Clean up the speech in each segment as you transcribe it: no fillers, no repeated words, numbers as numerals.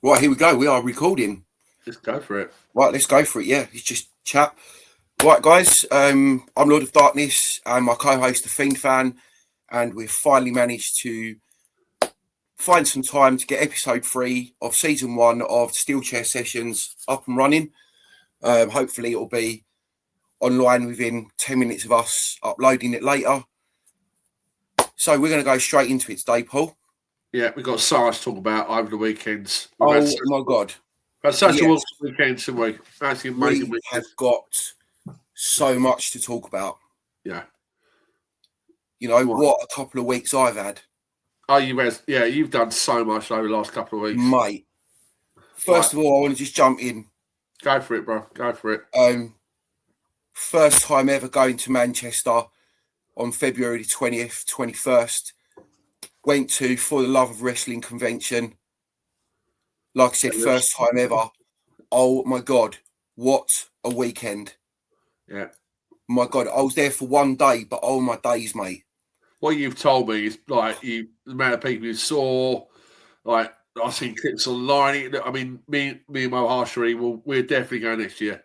Right, here we go. We are recording. Let's go for it. Right, let's go for it. Yeah, it's just chat. Right, guys. I'm Lord of Darkness and my co-host, the Fiend Fan, and we've finally managed to find some time to get episode 3 of season 1 of Steel Chair Sessions up and running. Hopefully, it'll be online within 10 minutes of us uploading it later. So we're going to go straight into it today, Paul. Yeah, we've got so much to talk about over the weekends. Oh my God. That's such a awesome weekend, haven't we? Actually, amazing we weekend. have got so much to talk about. Yeah. You know, what a couple of weeks I've had. Oh, you've done so much over the last couple of weeks. Mate. First of all, I want to just jump in. Go for it, bro. Go for it. First time ever going to Manchester on February the 20th, 21st. Went to For the Love of Wrestling convention. Like I said, first time ever. Oh my God, what a weekend. Yeah. My God, I was there for one day, but oh my days, mate. What you've told me is like the amount of people you saw, like I've seen clips online. I mean, me and Mo Harshery, we're definitely going next year.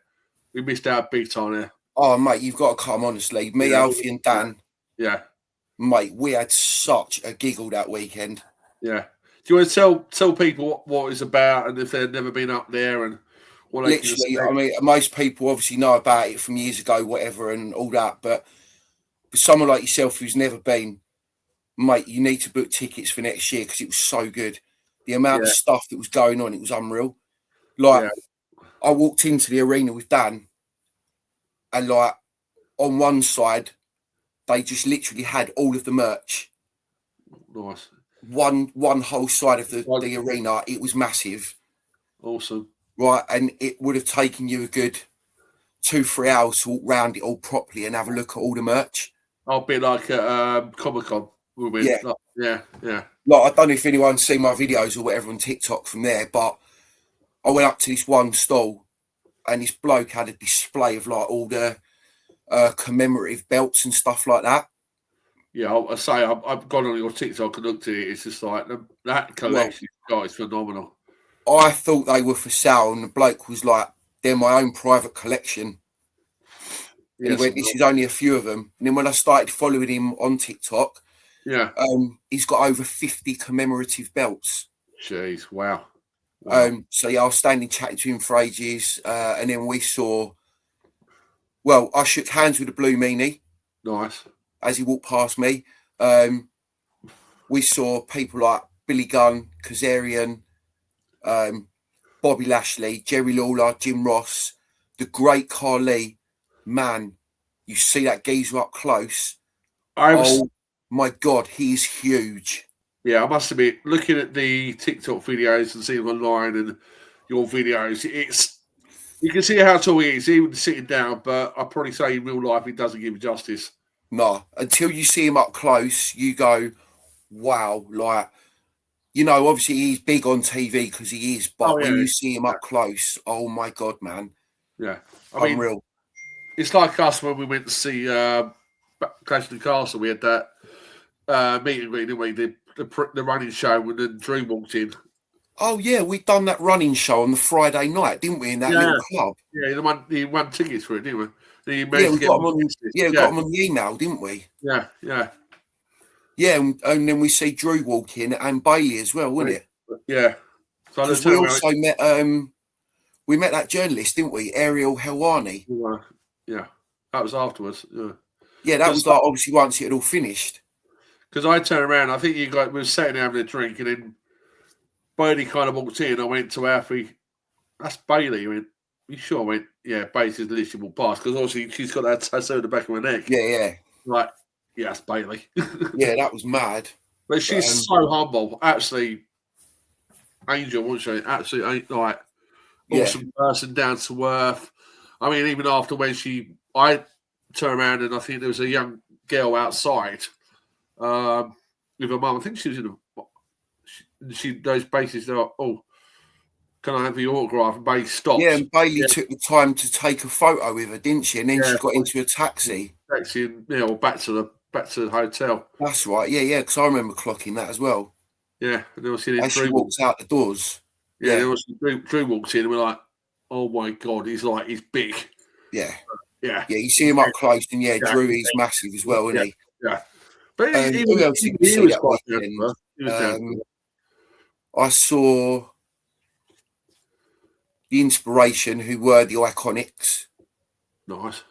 We missed out big time there. Oh, mate, you've got to come, honestly. Me, Alfie and Dan. Yeah. Mate, we had such a giggle that weekend. Yeah. Do you want to tell people what it's about and if they've never been up there and what they literally, I mean, most people obviously know about it from years ago, whatever, and all that. But for someone like yourself who's never been, mate, you need to book tickets for next year because it was so good. The amount of stuff that was going on, it was unreal. Like, I walked into the arena with Dan, and like on one side, they just literally had all of the merch. Nice. One whole side of the arena, it was massive. Awesome. Right, and it would have taken you a good 2-3 hours to walk round it all properly and have a look at all the merch. I'll be like at Comic-Con. Yeah. Yeah. Like, I don't know if anyone's seen my videos or whatever on TikTok from there, but I went up to this one stall and this bloke had a display of like all the commemorative belts and stuff like that. Yeah, I'll say I've gone on your TikTok and looked at it. It's just like that collection you've got is phenomenal. I thought they were for sale, and the bloke was like, "They're my own private collection." And he went, "This is only a few of them." And then when I started following him on TikTok, he's got over 50 commemorative belts. Jeez, wow. So yeah, I was standing chatting to him for ages, and then we saw. Well, I shook hands with the Blue Meanie. Nice. As he walked past me, we saw people like Billy Gunn, Kazarian, Bobby Lashley, Jerry Lawler, Jim Ross, the great Carly. Man, you see that geezer up close. Oh my God, he's huge. Yeah, I must admit, looking at the TikTok videos and seeing them online and your videos, you can see how tall he is, even sitting down, but I'd probably say in real life he doesn't give him justice. No, until you see him up close, you go, wow, like, you know, obviously he's big on TV because he is, but when you see him up close, oh my God, man. Yeah. Unreal. Mean, it's like us when we went to see Clash of the Castle. We had that meet and greet, didn't we? The running show when then Drew walked in. Oh, yeah, we'd done that running show on the Friday night, didn't we, in that little club? Yeah, he won tickets for it, didn't we? We got them on the email, didn't we? Yeah. Yeah, and then we see Drew walk in and Bailey as well, wasn't it? Yeah. So we also met that journalist, didn't we? Ariel Helwani. Yeah, that was afterwards. Yeah, that was like obviously once it had all finished. Because I turned around, I think we were sitting there having a drink, and then Bailey kind of walked in. I went to Alfie, "That's Bailey." He went, "You sure?" I went, "Yeah, Bailey's literally will pass," because obviously she's got that tattoo at the back of her neck. Yeah. Like, yeah, that's Bailey. Yeah, that was mad. But she's so humble, absolutely angel, wasn't she? Absolutely, like, awesome person, down to earth. I mean, even after when I turned around and I think there was a young girl outside with her mum. I think she was in those bases. They're like, "Oh, can I have your autograph?" And Bailey stopped. Yeah, and Bailey took the time to take a photo with her, didn't she? And then she got into a taxi. Or back to the hotel. That's right. Yeah, because I remember clocking that as well. Yeah, and as she walks out the doors. Yeah, there was Drew walked in and we're like, oh my God, he's big. Yeah. Yeah. You see him up close, and Drew is massive as well, isn't he? Yeah. But who else did you see that weekend? I saw the Inspiration, who were the Iconics. Nice.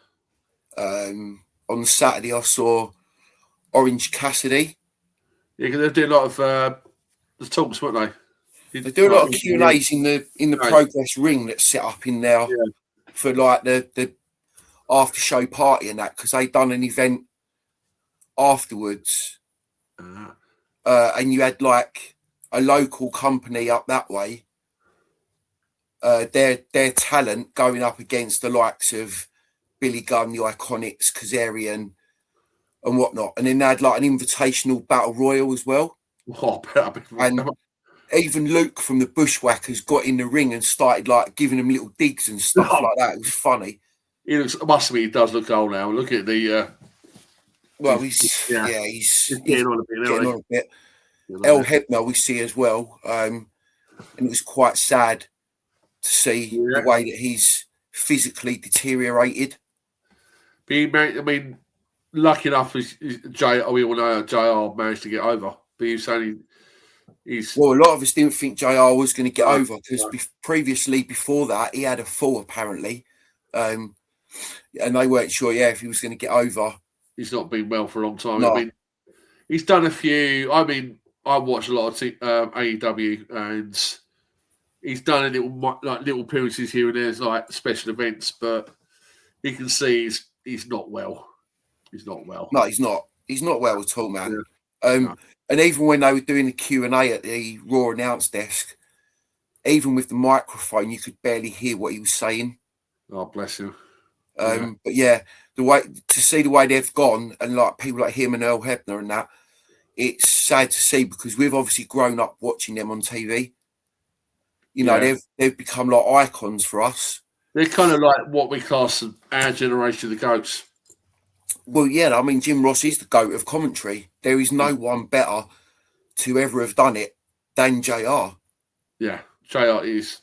On Saturday, I saw Orange Cassidy. Yeah, because they do a lot of the talks, weren't they? They do a lot of Q&As in the Progress ring that's set up in there for like the after show party and that, because they done an event afterwards, and you had like a local company up that way, their talent going up against the likes of Billy Gunn, the Iconics, Kazarian, and whatnot, and then they had like an invitational battle royal as well. And even Luke from the Bushwhackers got in the ring and started like giving them little digs and stuff like that. It was funny. He does look old now. Look at the. Well, he's getting on a bit. El Hebner we see as well, and it was quite sad to see the way that he's physically deteriorated. I mean, lucky enough, JR. We all know JR managed to get over, but you're saying he's. Well, a lot of us didn't think JR was going to get over because previously, before that, he had a fall apparently, and they weren't sure, if he was going to get over. He's not been well for a long time. No. I mean, he's done a few. I mean, I watch a lot of AEW, and he's done a little appearances here and there, like special events, but you can see he's not well. He's not well. No, he's not. He's not well at all, man. Yeah. And even when they were doing the Q&A at the Raw announce desk, even with the microphone, you could barely hear what he was saying. Oh, bless him. But the way to see the way they've gone, and like people like him and Earl Hebner and that, it's sad to see because we've obviously grown up watching them on TV. You know, they've become like icons for us. They're kind of like what we class as our generation of the GOATs. Well, I mean, Jim Ross is the GOAT of commentary. There is no one better to ever have done it than JR. Yeah, JR is.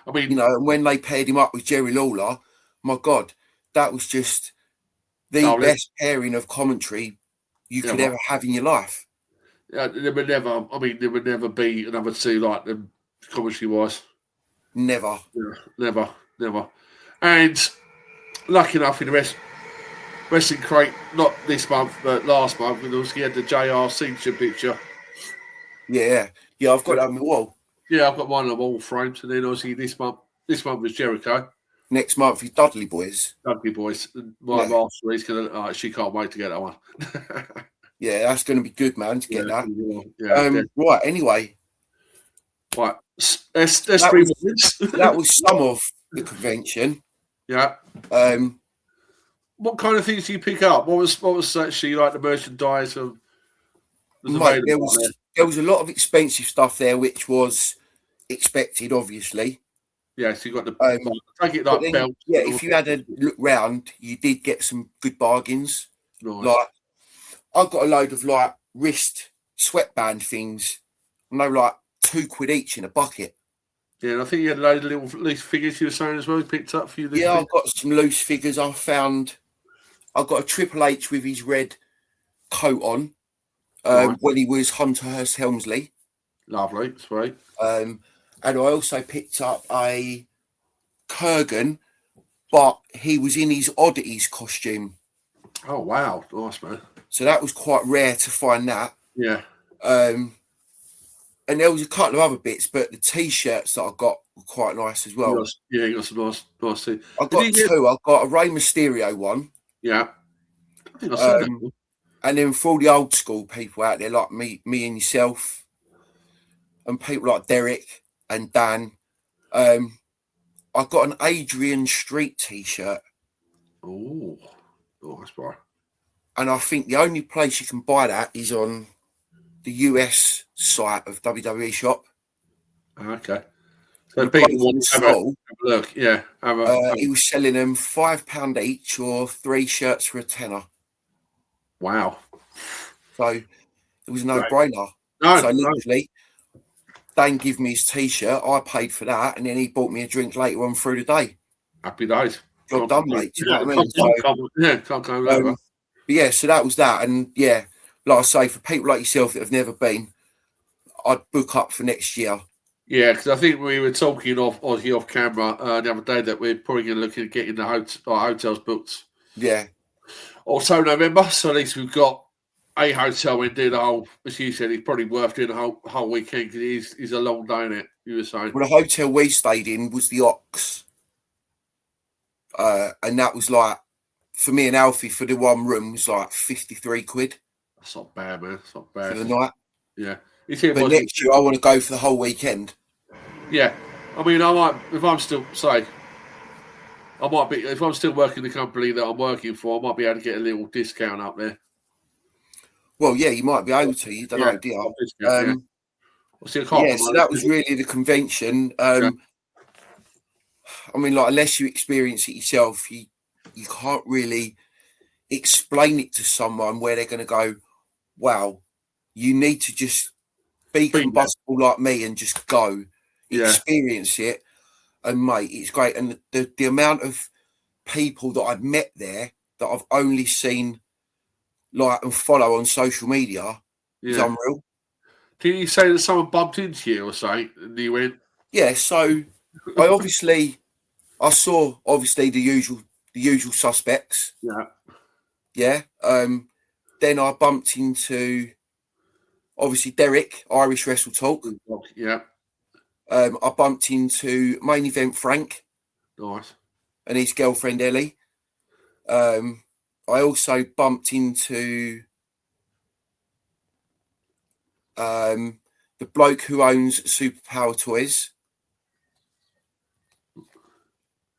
I mean, you know, and when they paired him up with Jerry Lawler, my God, that was just the best pairing of commentary you could ever have in your life. Yeah, there would never be another two like them commentary-wise. Never. Yeah, never. And lucky enough, in the Wrestling Crate, not this month, but last month, he had the JR signature picture. Yeah, I've got that on the wall. Yeah, I've got one on the wall framed, and then obviously this month was Jericho. Next month is Dudley Boys. My master is gonna. She can't wait to get that one. Yeah, that's going to be good, man, to get that. Right. Anyway. Right. That was some of the convention. Yeah. What kind of things do you pick up? What was actually like the merchandise of? Mate, there was a lot of expensive stuff there, which was expected, obviously. Yeah, so you got the take it like belts. Yeah, if you had a look round, you did get some good bargains. Nice. Like I got a load of like wrist sweatband things, like £2 each in a bucket. Yeah, and I think you had a load of little loose figures you were saying as well. You picked up for you. Yeah, I've got some loose figures. I got a Triple H with his red coat on when he was Hunter Hearst Helmsley. Lovely, sweet. And I also picked up a Kurgan, but he was in his Oddities costume. Oh, wow. Nice, man. So that was quite rare to find that. Yeah. And there was a couple of other bits, but the T-shirts that I got were quite nice as well. You got some nice T-shirts. I got two. I got a Rey Mysterio one. Yeah. I think I said that. And then for all the old school people out there, like me and yourself, and people like Derek and Dan, I got an Adrian Street T-shirt. Oh, nice, bro. And I think the only place you can buy that is on the US site of WWE Shop. Okay. So people want to have a look. Yeah. He was selling them £5 each or 3 shirts for £10. Wow. So it was a no-brainer. No, so literally, Dan gave me his T-shirt. I paid for that, and then he bought me a drink later on through the day. Happy days. Job done, mate. Do you know what I mean? Can't go over. But yeah, so that was that, and yeah, like I say, for people like yourself that have never been, I'd book up for next year. Yeah, because I think we were talking off camera the other day that we're probably going to look at getting the hotels booked. Yeah. Also November, so at least we've got a hotel and do the whole. As you said, it's probably worth doing the whole weekend because it's a long day, innit? You were saying. Well, the hotel we stayed in was the Ox, and that was like for me and Alfie for the one room was like 53 quid. That's not bad, man. It's not bad for the night. Yeah. But next year I want to go for the whole weekend. Yeah, I mean, I might if I'm still if I'm still working the company that I'm working for, I might be able to get a little discount up there. Well, yeah, you might be able to. You don't know, do you? Yeah, so that was really the convention. I mean, like, unless you experience it yourself, you can't really explain it to someone where they're going to go, wow, you need to just be combustible like me and just go experience it. And mate, it's great. And the amount of people that I've met there that I've only seen like and follow on social media is unreal. Did you say that someone bumped into you or something and you went? Yeah, so I saw obviously the usual suspects. Yeah. Yeah. Then I bumped into obviously Derek, Irish Wrestle Talk. Yeah. I bumped into Main Event Frank. Nice. And his girlfriend Ellie. I also bumped into the bloke who owns Superpower Toys,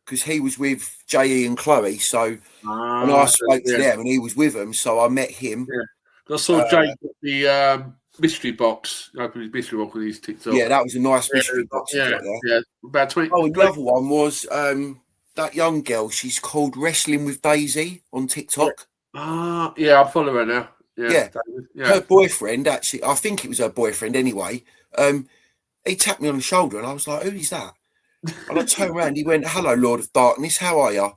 because he was with JE and Chloe. So and I spoke to them, and he was with them. So I met him. Yeah, I saw Jake get the mystery box. Opened his mystery box with his TikTok. Yeah, that was a nice mystery box. Yeah, about 20. Oh, and the other one was that young girl. She's called Wrestling with Daisy on TikTok. Yeah, I follow her now. Yeah. Her boyfriend, actually, I think it was her boyfriend anyway. He tapped me on the shoulder, and I was like, "Who is that?" And I turned around. He went, "Hello, Lord of Darkness. How are you?"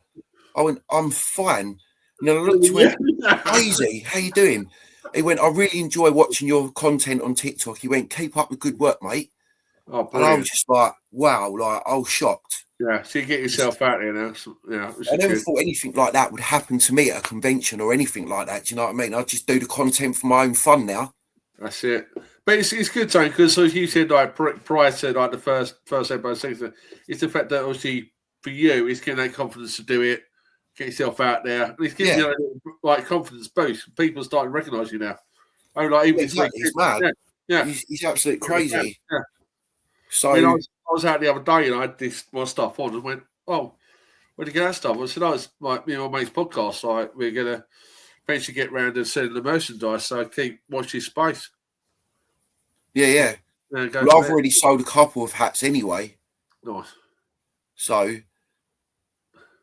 I went, "I'm fine." And then I looked to him, "Daisy, how you doing?" He went, "I really enjoy watching your content on TikTok." He went, "Keep up the good work, mate." Oh, and I was just like, wow, like I was shocked. Yeah, so you get yourself out there now. So, yeah, I never thought anything like that would happen to me at a convention or anything like that. Do you know what I mean? I just do the content for my own fun now. That's it. But it's good, Tony, because as you said, like prior to like the first episode, it's the fact that obviously for you, it's getting that confidence to do it, get yourself out there. It's giving you like confidence boost. People start to recognise you now. Oh, like even exactly. He's mad. Yeah, he's absolutely crazy. Yeah. So I was out the other day and I had my stuff on and went, "Oh, where'd you get that stuff?" I said, "Oh, it's like my mate's podcast. So we're gonna eventually get round and send the merchandise. So keep watch this space." Yeah. Well, I've already sold a couple of hats anyway. Nice. So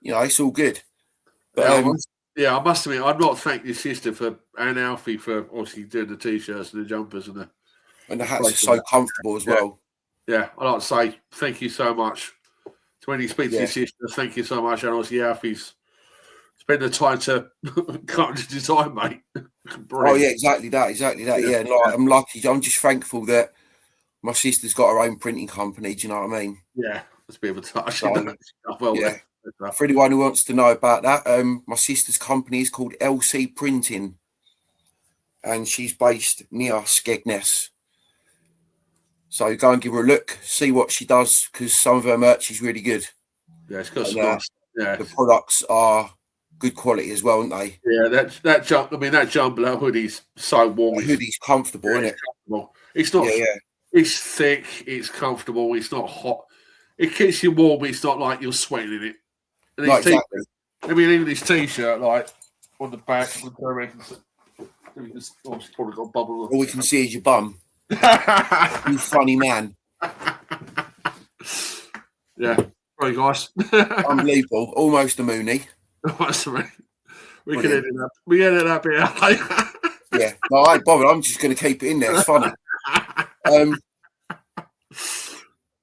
it's all good. But I must admit, I'd not thank your sister and Alfie for obviously doing the t-shirts and the jumpers and the hats are so comfortable as well. Yeah, I'd like to say thank you so much. To when you speak to your sister, thank you so much. And obviously, Alfie's spend the time to cut the design, mate. Oh, yeah, exactly that. Yeah, like, I'm lucky. I'm just thankful that my sister's got her own printing company. Do you know what I mean? Yeah, that's a bit of a touch. So, for anyone who wants to know about that, my sister's company is called LC Printing, and she's based near Skegness. So go and give her a look, see what she does, because some of her merch is really good. Yeah, it's got some nice. Yeah, the products are good quality as well, aren't they? Yeah, that jumper hoodie's so warm. The hoodie's comfortable, isn't it? Comfortable. It's not. Yeah. It's thick. It's comfortable. It's not hot. It keeps you warm. It's not like you're sweating in it. And no, exactly. I mean, even this t-shirt, like on the back, probably got bubble. All we can see is your bum. You funny man. Yeah, very nice. Unbelievable. Almost a Mooney. We can edit that. We edit that bit out. Yeah, no, I ain't bothered. I'm just going to keep it in there. It's funny.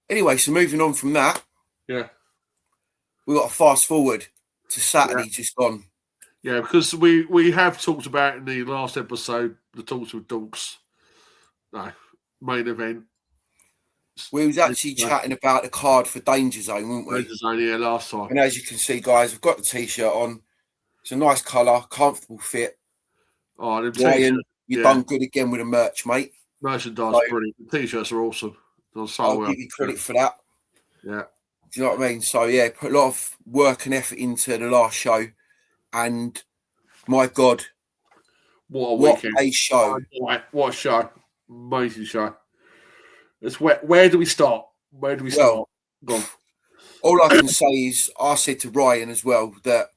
Anyway, so moving on from that, Yeah. we got to fast forward to Saturday just gone. Yeah, because we have talked about in the last episode, the Talks with Dogs, main event. We was actually chatting about the card for Danger Zone, weren't we? Danger Zone, yeah, last time. And as you can see, guys, I've got the T-shirt on. It's a nice colour, comfortable fit. Oh, them Ryan, you've done good again with the merch, mate. Merchandise, brilliant. The T-shirts are awesome. I'll give you credit for that. Yeah. Do you know what I mean? So, yeah, put a lot of work and effort into the last show. And, my God, what a show. What a show. Amazing show. It's where do we start? Where do we start? Go on. All I can say is I said to Ryan as well that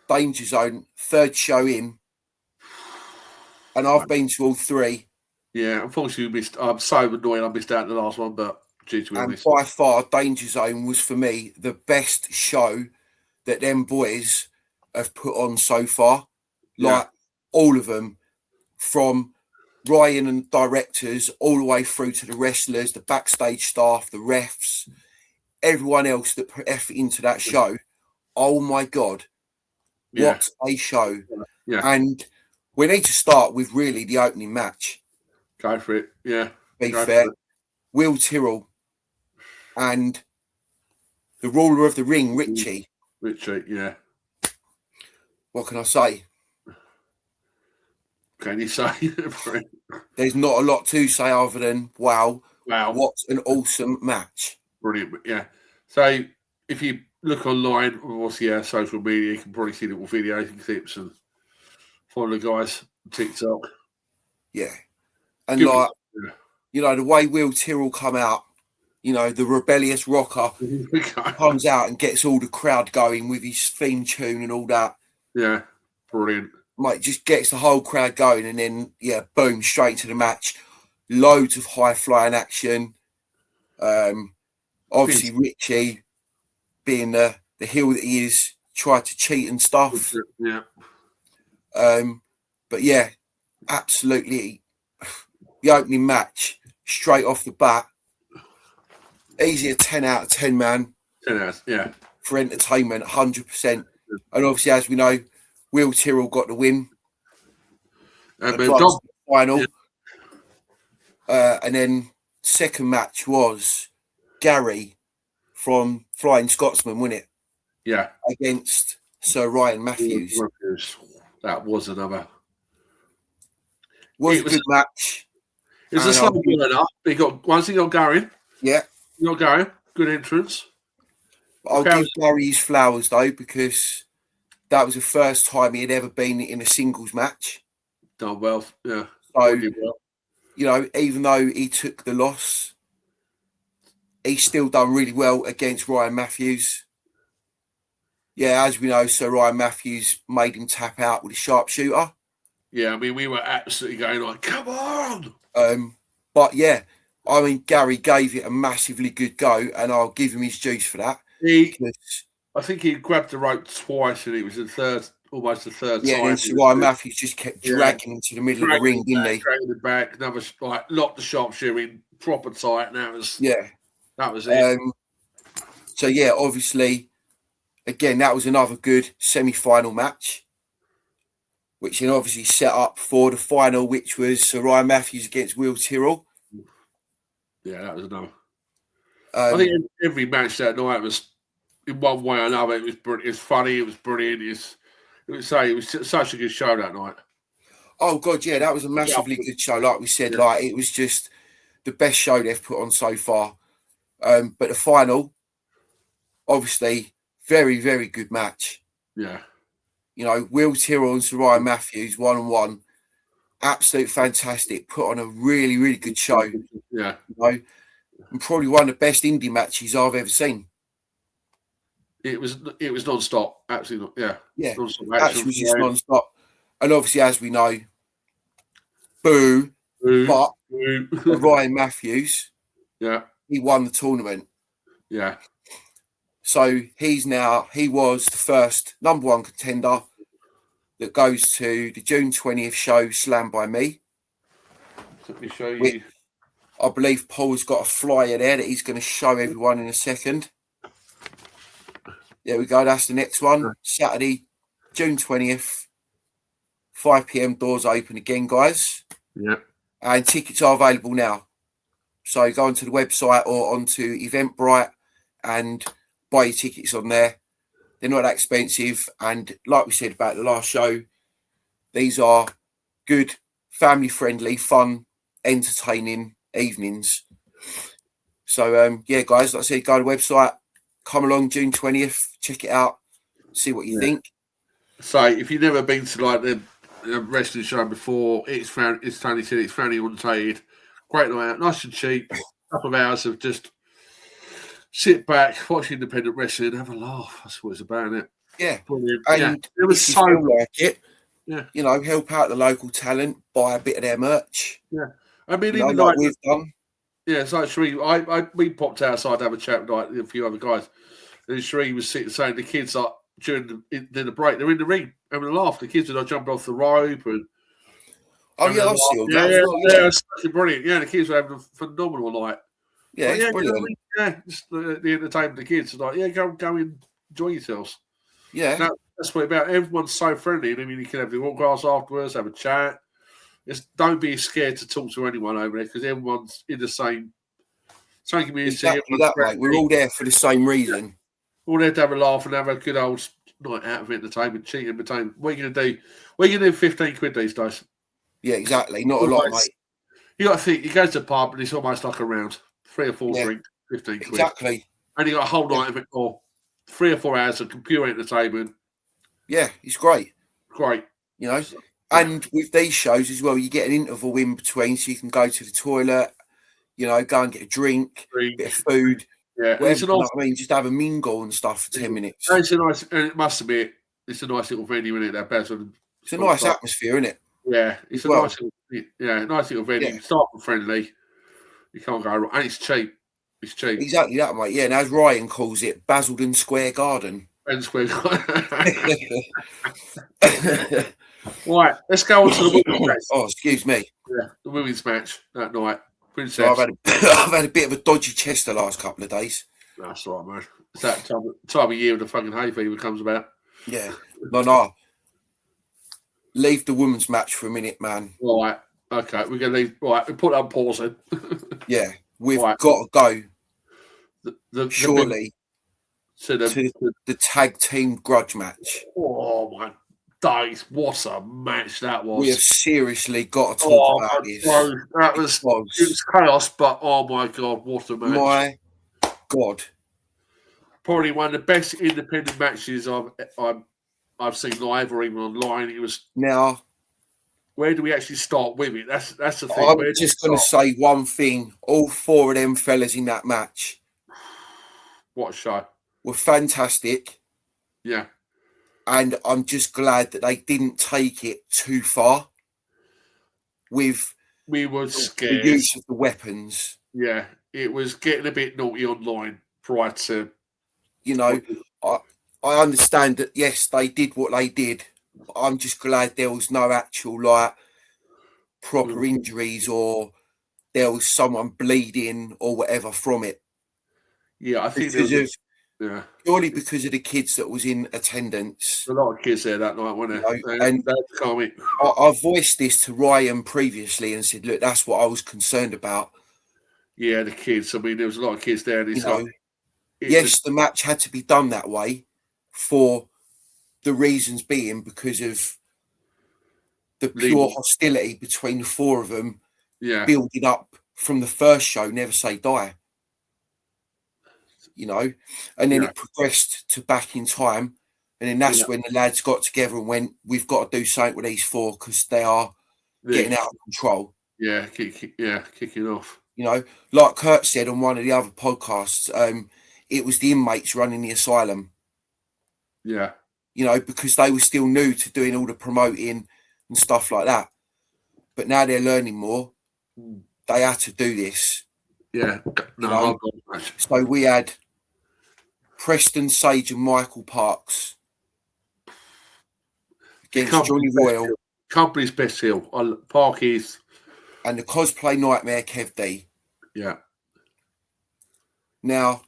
Danger Zone, third show in, and I've been to all three. Yeah, unfortunately, I'm so annoyed I missed out the last one, but and by far, Danger Zone was for me the best show that them boys have put on so far. Like all of them, from Ryan and directors all the way through to the wrestlers, the backstage staff, the refs, everyone else that put effort into that show. Oh my God, what a show. Yeah. And we need to start with really the opening match. Go for it. Yeah. Be fair. Will Tyrrell and the ruler of the ring, Richie. Richie, yeah. What can I say? Can you say? There's not a lot to say other than wow, what an awesome match. Brilliant, yeah. So if you look online, obviously social media, you can probably see little videos and clips and follow the guys on TikTok. Yeah. And you know, the way Will Tyrrell come out, you know, the rebellious rocker comes out and gets all the crowd going with his theme tune and all that. Yeah, brilliant. Mate, just gets the whole crowd going and then, boom, straight into the match. Loads of high-flying action. Obviously, Richie, being the heel that he is, tried to cheat and stuff. Yeah. But, yeah, absolutely. The opening match, straight off the bat, easy a 10 out of 10, man. 10 out, yeah. For entertainment, 100%. And obviously, as we know, Will Tyrrell got the win. The final. Yeah. And then second match was Gary from Flying Scotsman, wasn't it? Yeah. Against Sir Ryan Matthews. That was another. Was a good match. It was a slow burner. Once he got going. Yeah. He got going. Good entrance. I'll give Gary his flowers, though, because that was the first time he had ever been in a singles match. Done well, yeah. So, you know, even though he took the loss, he's still done really well against Ryan Matthews. Yeah, as we know, Sir Ryan Matthews made him tap out with a sharpshooter. Yeah, I mean, we were absolutely going like, come on! But, yeah, I mean, Gary gave it a massively good go, and I'll give him his juice for that. I think he grabbed the rope twice, and it was almost the third time. Yeah, and Sir Ryan Matthews just kept dragging him to the middle of the ring, didn't he? Dragging it back, locked the sharpshooter in proper tight, and that was it. So, yeah, obviously, again, that was another good semi-final match, which then obviously set up for the final, which was Sir Ryan Matthews against Will Tyrrell. Yeah, that was another. I think every match that night was, in one way or another, it was brilliant. It was funny. It was brilliant. It was such a good show that night. Oh God, yeah, that was a massively good show. Like we said, like it was just the best show they've put on so far. But the final, obviously, very, very good match. Yeah. You know, Will Tyrrell and Sir Ryan Matthews, 1-on-1. Absolute fantastic. Put on a really, really good show. Yeah. You know, and probably one of the best indie matches I've ever seen. It was non-stop. Absolutely not. Yeah. Non-stop action was just non-stop. And obviously, as we know, boo. But Ryan Matthews, he won the tournament. Yeah. So he was the first number one contender that goes to the June 20th show, Slam by Me. Let me show you. I believe Paul's got a flyer there that he's going to show everyone in a second. There we go. That's the next one. Saturday, June 20th, 5 p.m. Doors open again, guys. Yeah. And tickets are available now. So go onto the website or onto Eventbrite and buy your tickets on there. They're not that expensive. And like we said about the last show, these are good, family-friendly, fun, entertaining evenings. So, yeah, guys, like I said, go to the website. Come along June 20th, check it out, see what you think. So if you've never been to like the wrestling show before, it's Tony said it's fairly untainted. Great night out, nice and cheap. Couple of hours of just sit back, watch independent wrestling, have a laugh. That's what it's about, isn't it? Yeah. Brilliant. And it was so like it. Yeah. You know, help out the local talent, buy a bit of their merch. Yeah. I mean, even like we've done. Yeah, so Sheree, we popped outside to have a chat with like a few other guys. And Sheree was saying the kids like during the break, they're in the ring having a laugh. The kids are like jumping off the rope and I've seen all that. Yeah, it's actually brilliant. Yeah, the kids were having a phenomenal night. Yeah, it's brilliant. Just the entertainment of the kids. It's like, go and enjoy yourselves. Yeah. That's what it's about. Everyone's so friendly. I mean, you can have the autographs afterwards, have a chat. Don't be scared to talk to anyone over there because everyone's in the same community. Exactly that, mate. We're all there for the same reason. All there to have a laugh and have a good old night out of entertainment, cheating entertainment. What are you going to do? What are you going to do 15 quid these days? Yeah, exactly. Not a lot, mate. You got to think, you go to the pub and it's almost like a round. 3 or 4 drinks, 15 quid. Exactly. And you got a whole night of it, or 3 or 4 hours of pure entertainment. Yeah, it's great. Great. You know? And with these shows as well, you get an interval in between so you can go to the toilet, you know, go and get a drink, bit of food. Yeah, whatever, I mean, just have a mingle and stuff for 10 minutes. And it's a nice, and it must admit, it's a nice little venue, isn't it? That Basel. It's a nice atmosphere, isn't it? Yeah, it's a nice little venue. Yeah. Staff friendly. You can't go wrong. And it's cheap. It's cheap. Exactly that, mate. Yeah, and as Ryan calls it, Basildon Square Garden. Square Garden. Right, let's go on to the women's match. Oh, excuse me. Yeah, the women's match that night. Princess. So I've had a bit of a dodgy chest the last couple of days. That's right, man. It's that time of year when the fucking hay fever comes about. Yeah. No. Leave the women's match for a minute, man. Right. Okay, we're going to leave. Right, we put on pause then. Yeah, we've got to go. Surely to the tag team grudge match. Oh, my days. What a match that was. We have seriously got to talk about this. Bro, it was chaos, but oh my God, what a match. My God. Probably one of the best independent matches I've seen live or even online. It was. Now, where do we actually start with it? That's the thing. I'm just going to say one thing. All 4 of them fellas in that match. What a show. Were fantastic. Yeah. And I'm just glad that they didn't take it too far with we were scared. The use of the weapons. Yeah, it was getting a bit naughty online prior to. You know, I understand that, yes, they did what they did. I'm just glad there was no actual, proper injuries or there was someone bleeding or whatever from it. Yeah, I think purely because of the kids that was in attendance. A lot of kids there that night, weren't there? And I voiced this to Ryan previously and said, look, that's what I was concerned about. Yeah, the kids. I mean, there was a lot of kids there. And yes, the match had to be done that way for the reasons being because of the pure hostility between the 4 of them building up from the first show, Never Say Die. You know, and then it progressed to Back in Time. And then that's when the lads got together and went, we've got to do something with these 4 because they are getting out of control. Yeah, kicking off. You know, like Kurt said on one of the other podcasts, it was the inmates running the asylum. Yeah. You know, because they were still new to doing all the promoting and stuff like that. But now they're learning more. They had to do this. Yeah. So we had Preston Sage and Michael Parks against Johnny Royal. Company's best heel. Park is. And the cosplay nightmare, Kev D. Yeah. Now,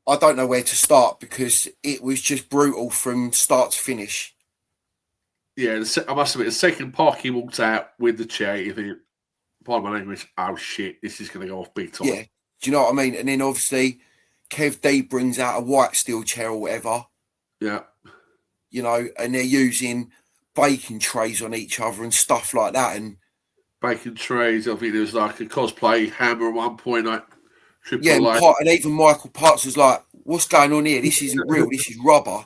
I don't know where to start because it was just brutal from start to finish. Yeah, I must admit, the second Parky walked out with the chair, you think, pardon my language, oh shit, this is going to go off big time. Yeah, do you know what I mean? And then obviously, Kev D brings out a white steel chair or whatever. Yeah. You know, and they're using baking trays on each other and stuff like that. And baking trays, I think there was like a cosplay hammer at one point, like triple yeah, A. and even Michael Parks was like, "What's going on here? This isn't real. This is rubber."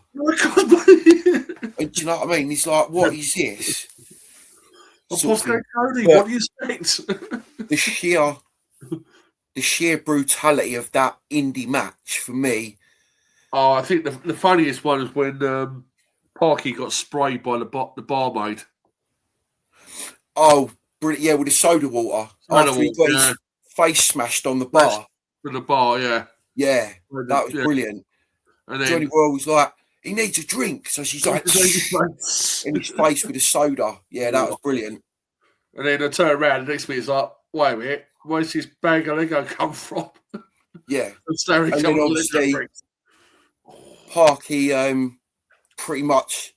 And do you know what I mean? He's like, "What is this?" Cody, what do you expect? the sheer brutality of that indie match for me. Oh, I think the funniest one is when Parky got sprayed by the barmaid. Oh, brilliant! Yeah, with the soda water after he got his face smashed on the bar. With the bar, yeah. Yeah, that was brilliant. And then Johnny Royal was like, he needs a drink. So she's like, in his face with a soda. Yeah, that was brilliant. And then I turn around, and next minute it's like, wait a minute, where's this bag of Lego come from? Yeah. and then obviously, Parky pretty much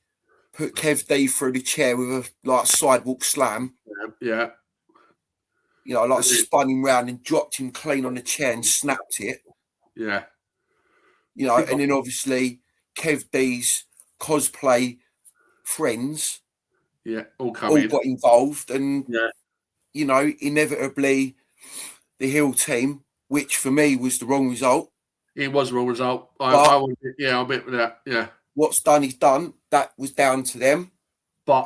put Kev D through the chair with a sidewalk slam. Yeah. You know, like spun him round and dropped him clean on the chair and snapped it. Yeah. You know, and then obviously Kev D's cosplay friends all got involved, and you know, inevitably the heel team, which for me was the wrong result. It was the wrong result. I'll admit that. Yeah. What's done is done. That was down to them. But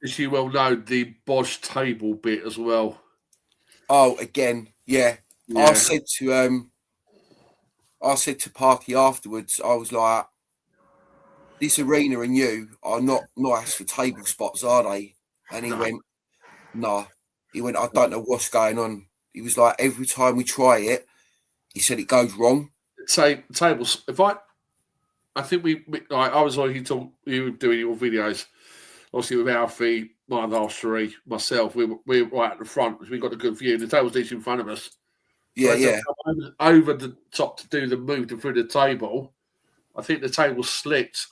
as you well know, the Bosch table bit as well. Oh, again, yeah. I said to Parky afterwards, I was like, this arena and you are not nice for table spots, are they? And he went, no. He went, I don't know what's going on. He was like, every time we try it, he said it goes wrong. Tables. I think I was like, you were doing your videos, obviously with Alfie, my last three, myself, we were right at the front, we got a good view. The table's each in front of us. Yeah, so over the top to do the move through the table. I think the table slipped,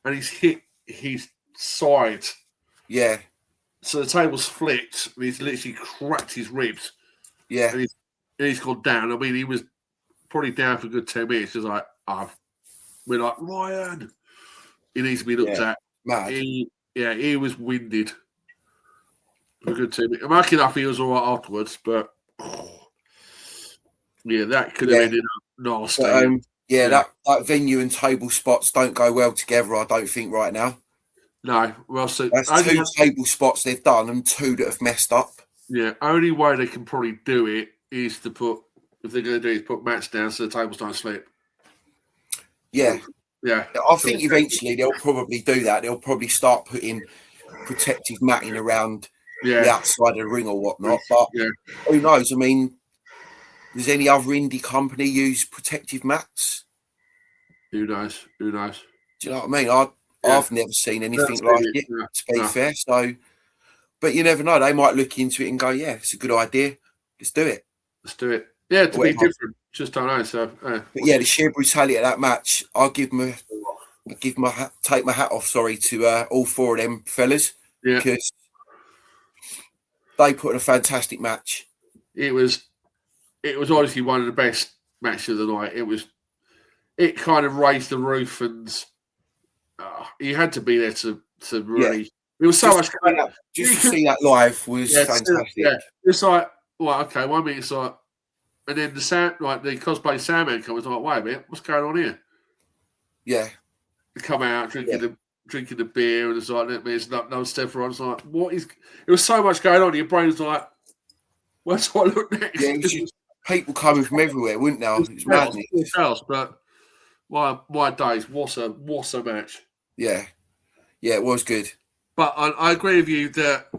and he's hit his side. Yeah. So the table's flipped, and he's literally cracked his ribs. Yeah. And he's gone down. I mean, he was probably down for a good 10 minutes. It's like, we're like, Ryan, he needs to be looked at. Mad. He was winded for a good 10 minutes. I'm lucky enough he was all right afterwards, but that could have ended up nasty. But, that venue and table spots don't go well together, I don't think, right now. No. Well, so that's two table spots they've done and two that have messed up. Yeah, only way they can probably do it is to if they're going to do it, is put mats down so the tables don't slip. Yeah. Yeah. I think eventually they'll probably do that. They'll probably start putting protective matting around the outside of the ring or whatnot. But who knows? I mean, does any other indie company use protective mats? Who knows? Do you know what I mean? I've never seen anything like it, to be fair. So, but you never know. They might look into it and go, yeah, it's a good idea. Let's do it. Yeah, to be different. Just don't know. So, but yeah, the sheer brutality of that match, take my hat off. Sorry to all four of them fellas, because they put in a fantastic match. It was honestly one of the best matches of the night. It kind of raised the roof, and you had to be there to really. Yeah. It was so much. Just to see that live was fantastic. Yeah, it's like, well, okay, 1 minute it's like. And then the cosplay Sandman comes like, wait a minute, what's going on here? Yeah. They come out drinking the beer, and it's like, there's no step around. It's like, what is? It was so much going on. Your brain's like, where do I look next? Yeah, it was just people coming from everywhere, wouldn't there? It was madness. But my days, what a match. Yeah, it was good. But I agree with you that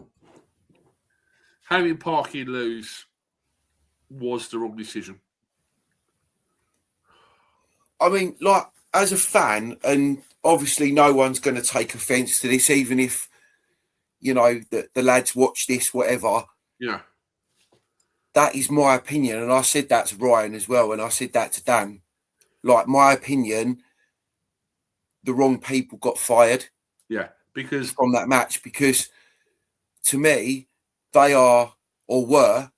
having Parky lose was the wrong decision. I mean, like, as a fan, and obviously no one's going to take offence to this, even if, you know, that the lads watch this, whatever. Yeah. That is my opinion. And I said that to Ryan as well. And I said that to Dan. Like, my opinion, the wrong people got fired. Yeah. Because from that match, because to me, they are or were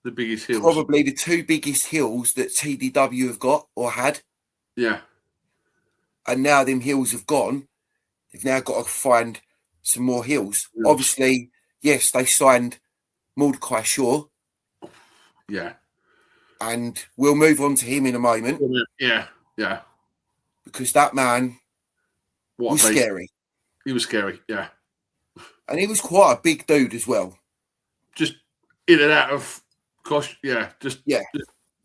the biggest heels. Probably the two biggest heels that TDW have got or had. Yeah. And now them heels have gone. They've now got to find some more heels. Obviously, yes, they signed Mordecai Shaw. Yeah. And we'll move on to him in a moment. Yeah. Yeah. Because that man was scary. He was scary, yeah. And he was quite a big dude as well. Just in and out of cost, yeah. Just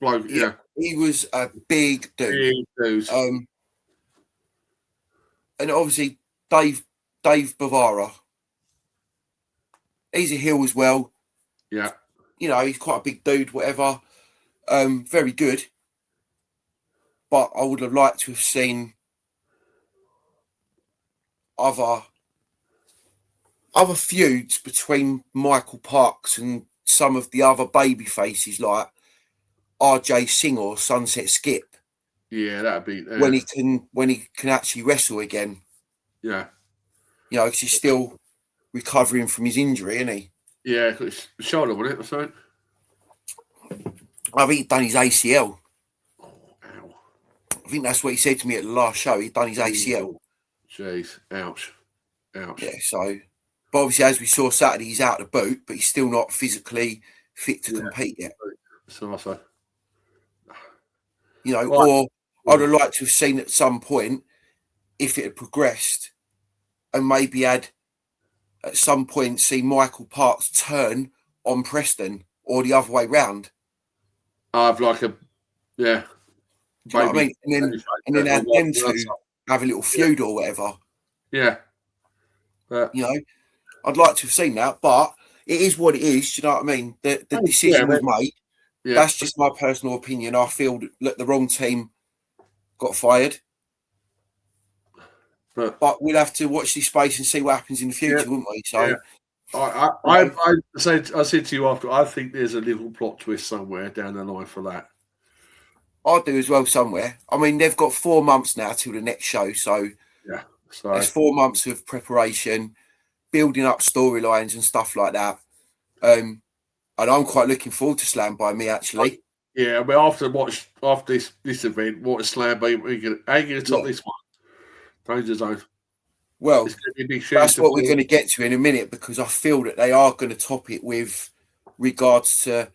bloke, yeah. He was a big dude. Big dude. And obviously, Dave Bavara. He's a heel as well. Yeah. You know, he's quite a big dude, whatever. Very good. But I would have liked to have seen other feuds between Michael Parks and some of the other baby faces like RJ Singh or Sunset Skip. Yeah, that'd be when he can actually wrestle again. Yeah. You know, because he's still recovering from his injury, isn't he? Yeah, it's the shoulder, wasn't it, or something? I think he'd done his ACL. Oh, ow. I think that's what he said to me at the last show. He'd done his ACL. Jeez, ouch. Yeah, so, but obviously, as we saw Saturday, he's out of the boot, but he's still not physically fit to compete yet. So I say. You know, or I'd have liked to have seen at some point if it had progressed and maybe had at some point see Michael Parks turn on Preston or the other way round. I've like a Do you know what I mean? And then add them two have a little feud or whatever. Yeah. You know, I'd like to have seen that, but it is what it is. Do you know what I mean? The decision was made. Yeah. That's just my personal opinion. I feel that the wrong team got fired. But we'll have to watch this space and see what happens in the future, won't we? So, I said to you after, I think there's a little plot twist somewhere down the line for that. I do as well somewhere. I mean, they've got 4 months now till the next show, so there's 4 months of preparation, building up storylines and stuff like that. And I'm quite looking forward to Slam by Me, actually. Yeah, but after this event, what is Slam by Me? How are you going to top this one? Danger Zone. Well, that's what we're going to get to in a minute, because I feel that they are going to top it with regards to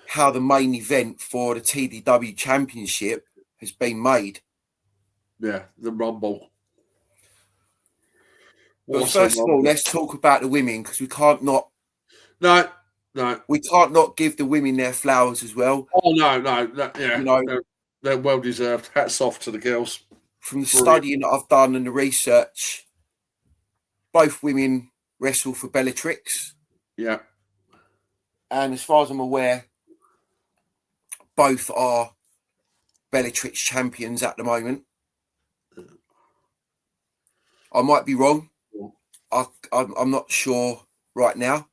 how the main event for the TDW Championship has been made. Yeah, the Rumble. But first of all, let's talk about the women, because we can't not. No. We can't not give the women their flowers as well. Oh, no. Yeah, you know, they're well deserved. Hats off to the girls. From the studying that I've done and the research, both women wrestle for Bellatrix. Yeah. And as far as I'm aware, both are Bellatrix champions at the moment. I might be wrong. I'm not sure right now.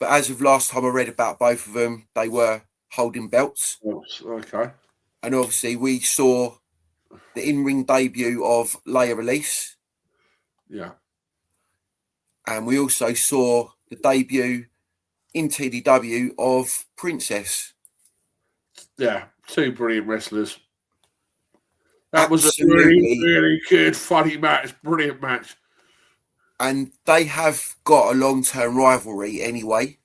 But as of last time I read about both of them, they were holding belts. Okay. And obviously we saw the in-ring debut of Leia Elise. Yeah. And we also saw the debut in TDW of Princess. Yeah, two brilliant wrestlers. That was a really, really good, funny match. Brilliant match. And they have got a long-term rivalry anyway.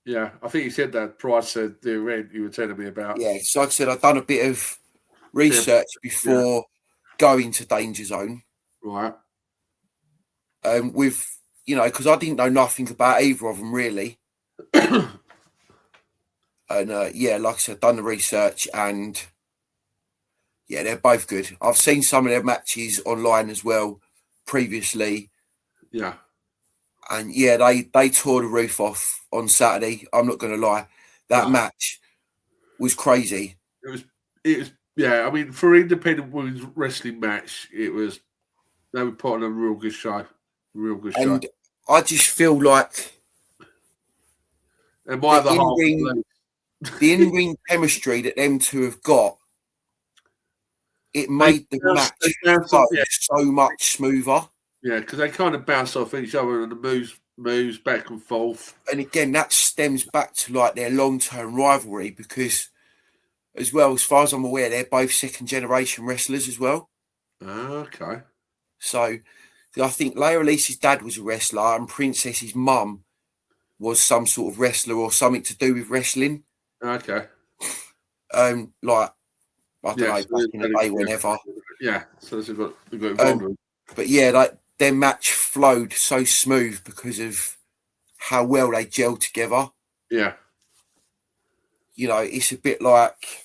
Yeah, I think you said that prior to the event you were telling me about. Yeah, so like I said, I've done a bit of research before going to Danger Zone. Right. With, you know, because I didn't know nothing about either of them really. And like I said, done the research, and they're both good. I've seen some of their matches online as well previously. Yeah. And they tore the roof off on Saturday. I'm not going to lie. That match was crazy. It was. Yeah, I mean, for independent women's wrestling match, they were putting on a real good show. Real good show. And I just feel like the in-ring chemistry that them two have got, it made the match flow so much smoother. Yeah, because they kind of bounce off each other and the moves back and forth. And again, that stems back to like their long-term rivalry because, as well, as far as I'm aware, they're both second-generation wrestlers as well. Okay. So I think Leia Elise's dad was a wrestler and Princess's mum was some sort of wrestler or something to do with wrestling. Okay. Like, I don't know, back in the day, whenever. Yeah, so they've got involved with. But yeah, like their match flowed so smooth because of how well they gelled together. Yeah. You know, it's a bit like,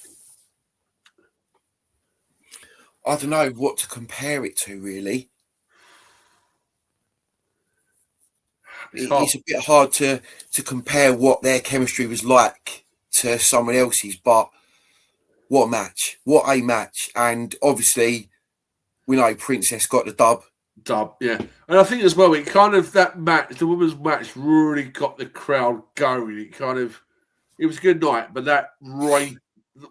I don't know what to compare it to, really. It's a bit hard to compare what their chemistry was like to someone else's, but what a match. And obviously, we know Princess got the dub. Yeah. And I think as well, it kind of, that match, the women's match really got the crowd going. It was a good night, but the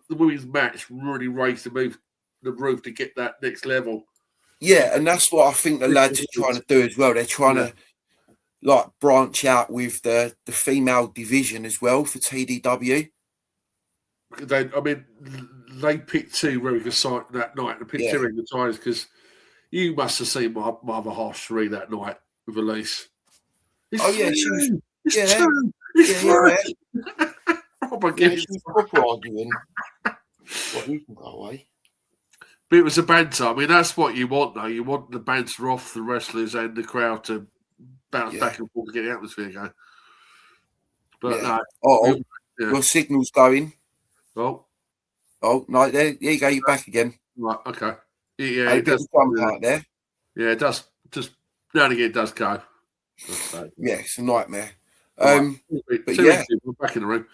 women's match really raised the roof to get that next level. Yeah, and that's what I think the lads are trying to do as well. They're trying to like branch out with the female division as well for TDW. They picked two very good sides that night. They picked two very good times because you must have seen my other half Sheree that night with Elise. She was. It's two. It's three. She was proper arguing. What, you can go away. But it was a banter. I mean, that's what you want, though. You want the banter off the wrestlers and the crowd to bounce back and forth to get the atmosphere going. But your signal's going. Oh, no, there you go. You're back again. Right, okay. Yeah, it does come out there. Yeah, it does. Just now and again, it does go. Yeah, it's a nightmare. But yeah, we're back in the room.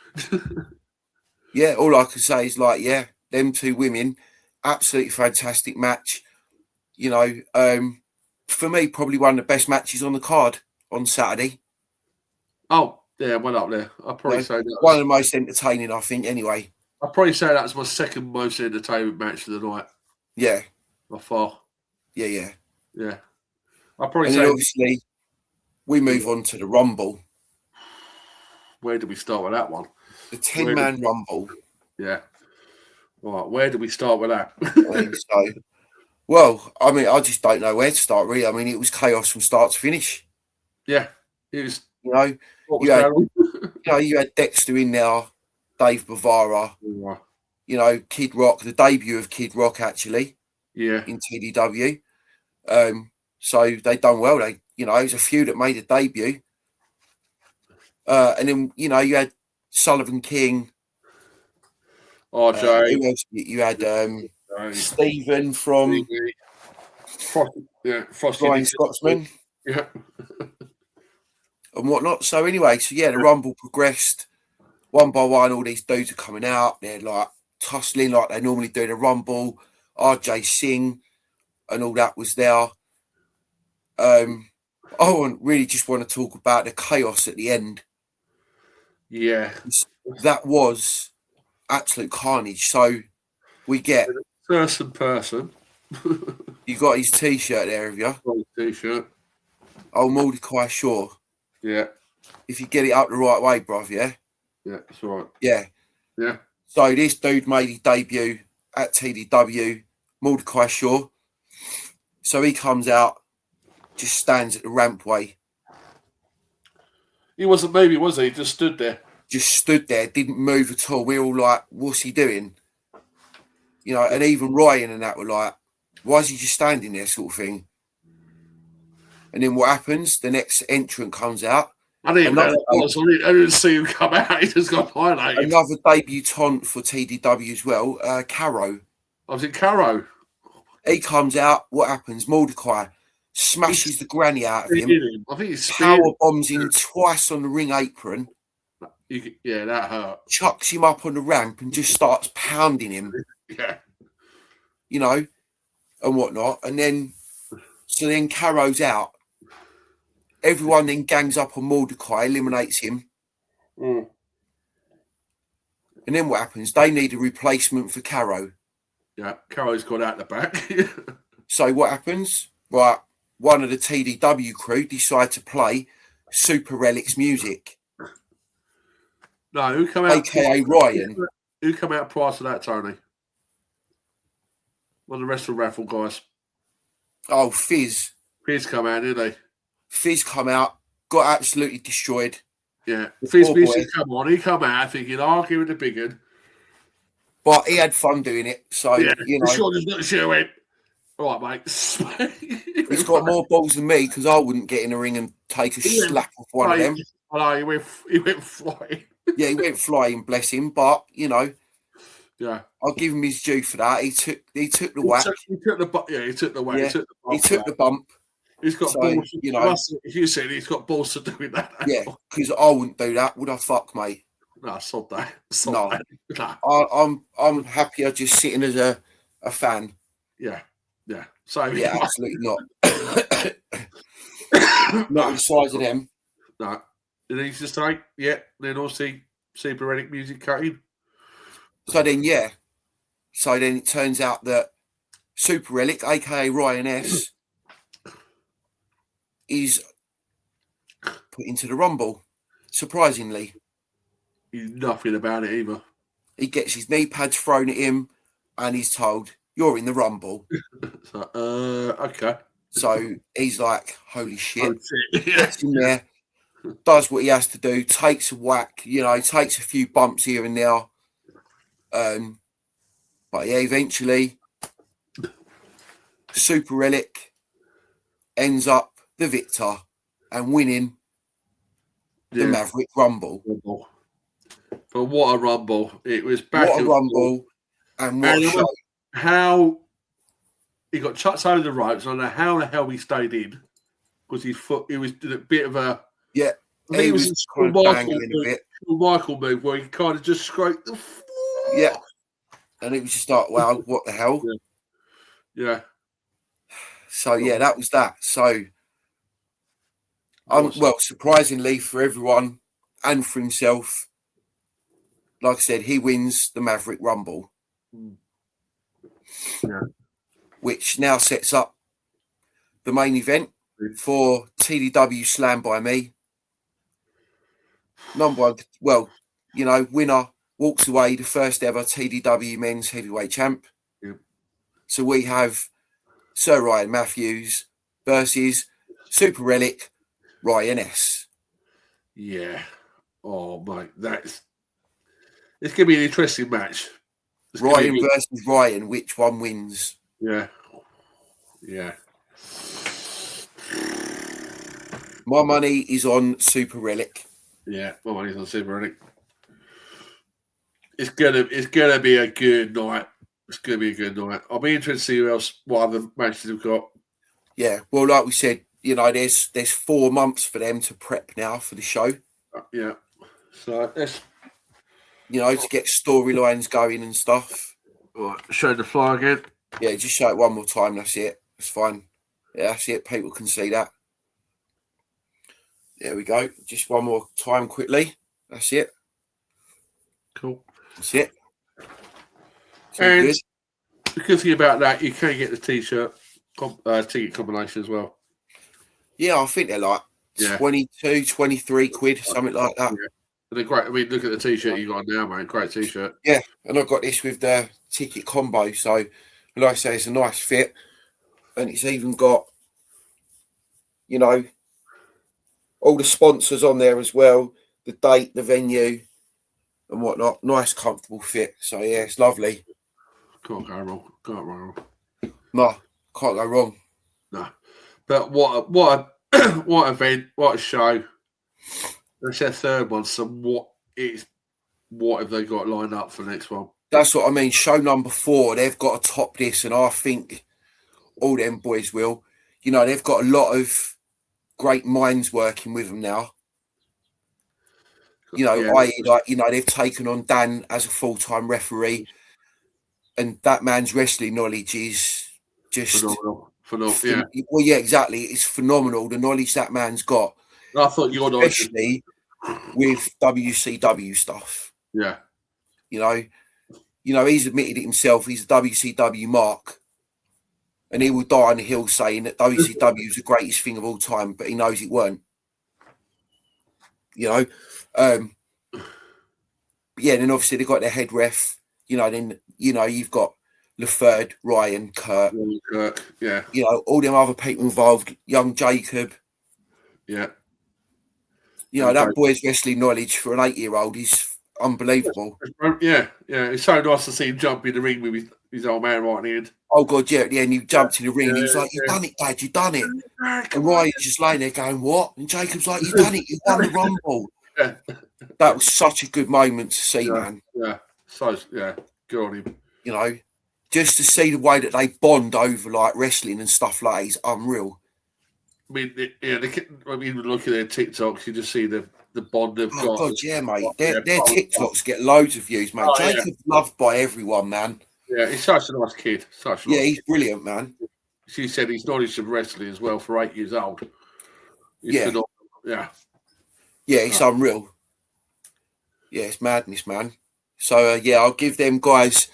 Yeah, all I can say is them two women, absolutely fantastic match. You know, for me, probably one of the best matches on the card on Saturday. Oh, yeah, went up there. I'd probably say that one of the most entertaining, I think. Anyway, I'd probably say that's my second most entertainment match of the night. Yeah, by far. Yeah. I'd probably and say. Then obviously, we move on to the Rumble. Where do we start with that one? The 10-man Rumble. Yeah. Right. Where do we start with that? I just don't know where to start, really. I mean, it was chaos from start to finish. Yeah. It was. You had Dexter in there, Dave Bavara. Yeah. Kid Rock, the debut of Kid Rock, actually. Yeah. In TDW. So they done well. It was a few that made a debut. And then, you had Sullivan King. RJ. Who else? You had Stephen from Flying Scotsman. Yeah. And whatnot. So anyway, the Rumble progressed one by one. All these dudes are coming out. They're like tussling like they normally do the Rumble. RJ Singh and all that was there. I really just want to talk about the chaos at the end. Yeah. That was absolute carnage. So we get person. You got his t-shirt there, have you? Got his t-shirt. Oh, Mordecai Shaw. Yeah. If you get it up the right way, bruv, yeah? Yeah, that's right. Yeah. Yeah. So this dude made his debut at TDW, Mordecai Shaw. So he comes out, just stands at the rampway. He wasn't moving, was he? He just stood there. Just stood there, didn't move at all. We were all like, what's he doing? And even Ryan and that were like, why is he just standing there, sort of thing? And then what happens? The next entrant comes out. I didn't see him come out. He just got highlighted. Another debutante for TDW as well, Caro. I was in Caro. He comes out. What happens? Mordecai smashes the granny out of him. I think he's power bombs him twice on the ring apron. Yeah, that hurt. Chucks him up on the ramp and just starts pounding him. Yeah. And whatnot. And then Caro's out. Everyone then gangs up on Mordecai, eliminates him. Mm. And then what happens? They need a replacement for Caro. Yeah, Caro's got out the back. So what happens? Right, one of the TDW crew decide to play Super Relic's music. No, who come out? AKA Ryan. Who come out prior to that, Tony? Well, the rest of the raffle guys. Oh, Fizz. Fizz come out, didn't they? Fizz come out, got absolutely destroyed. Yeah, Fizz music come on. He come out thinking, "I'll give it a big one." But he had fun doing it, so yeah, you know. Sure, just not sure it. All right, mate. He's got more balls than me because I wouldn't get in a ring and take a slap off one of them. I know he went flying. Yeah, he went flying, bless him. But you know, yeah, I'll give him his due for that. He took the whack. He took the whack. Yeah, he took the bump. He's got balls. You know, as you said, he's got balls to do with that. Yeah, because I wouldn't do that, would I? Fuck, mate. No, sod that. No, that. I'm happier just sitting as a fan. Yeah, yeah. So yeah, absolutely not. Not the size of them. No, it needs to stay. Yeah, then also Super Relic music cutting. So then it turns out that Super Relic, aka Ryan S, is put into the Rumble. Surprisingly, he's nothing about it either. He gets his knee pads thrown at him, and he's told, "You're in the Rumble." So, okay. So he's like, "Holy shit!" Oh, shit. Gets in there, does what he has to do, takes a whack, takes a few bumps here and there. But yeah, eventually, Super Relic ends up the victor and winning the Maverick Rumble. But what a Rumble. It was back. What a Rumble. And what a show. How he got chucked over the ropes. I don't know how the hell he stayed in. Because he was in a bit of a... Yeah. He was kind of bangling a bit. Michael move where he kind of just scraped the floor. Yeah. And it was just like, wow, what the hell? Yeah. So, yeah, that was that. So, well, surprisingly for everyone and for himself, like I said, he wins the Maverick Rumble. Yeah. Which now sets up the main event for TDW Slam by Me. Number one, well, winner walks away, the first ever TDW men's heavyweight champ. Yep. So we have Sir Ryan Matthews versus Super Relic Ryan S. Yeah. Oh, mate, it's going to be an interesting match. Ryan versus Ryan, which one wins? Yeah. Yeah. My money is on Super Relic. Yeah, my money's on Super Relic. It's gonna be a good night. It's gonna be a good night. I'll be interested to see what other matches we've got. Yeah, well, like we said, there's 4 months for them to prep now for the show. Yeah, so let's to get storylines going and stuff. Right, show the fly again. Yeah, just show it one more time. That's it. It's fine. Yeah, that's it. People can see that. There we go. Just one more time quickly. That's it. Cool. That's it. And good. The good thing about that, you can get the t-shirt ticket combination as well. Yeah, I think they're like 22, 23 quid, something like that. Yeah. And they're great. I mean, look at the t-shirt you got now, mate. Great t-shirt. Yeah, and I've got this with the ticket combo. So, like I say, it's a nice fit. And it's even got, all the sponsors on there as well. The date, the venue, and whatnot. Nice, comfortable fit. So, yeah, it's lovely. Can't go wrong. No, can't go wrong. No. But what event, what a show. That's their third one. So what have they got lined up for the next one? That's what I mean. Show number 4, they've got to top this, and I think all them boys will. They've got a lot of great minds working with them now. They've taken on Dan as a full-time referee, and that man's wrestling knowledge is just Yeah. Well, yeah, exactly. It's phenomenal the knowledge that man's got. I thought your knowledge, especially with WCW stuff. Yeah. You know, he's admitted it himself. He's a WCW mark, and he will die on the hill saying that WCW is the greatest thing of all time, but he knows it weren't. You know, yeah. And then obviously they got their head ref. You know, then you've got LaFerd, Ryan, Kurt. Yeah. You know, all them other people involved. Young Jacob. Yeah. You know, that boy's wrestling knowledge for an 8-year-old is unbelievable. Yeah. It's so nice to see him jump in the ring with his old man right in the end. Oh, God, yeah. And he jumped in the ring and he was like, "You've done it, Dad, you've done it." And Ryan's just laying there going, "What?" And Jacob's like, "You've done it, you've won the Rumble." Yeah. That was such a good moment to see, man. Yeah. So, yeah, good on him. You know, just to see the way that they bond over, like, wrestling and stuff like that is unreal. I mean, look at their TikToks, you just see the bond they've got. Oh, God, yeah, mate. Their TikToks get loads of views, mate. Jacob's loved by everyone, man. Yeah, he's such a nice kid. He's brilliant, man. She said he's knowledge of wrestling as well for 8 years old. Yeah, it's unreal. Yeah, it's madness, man. So, I'll give them guys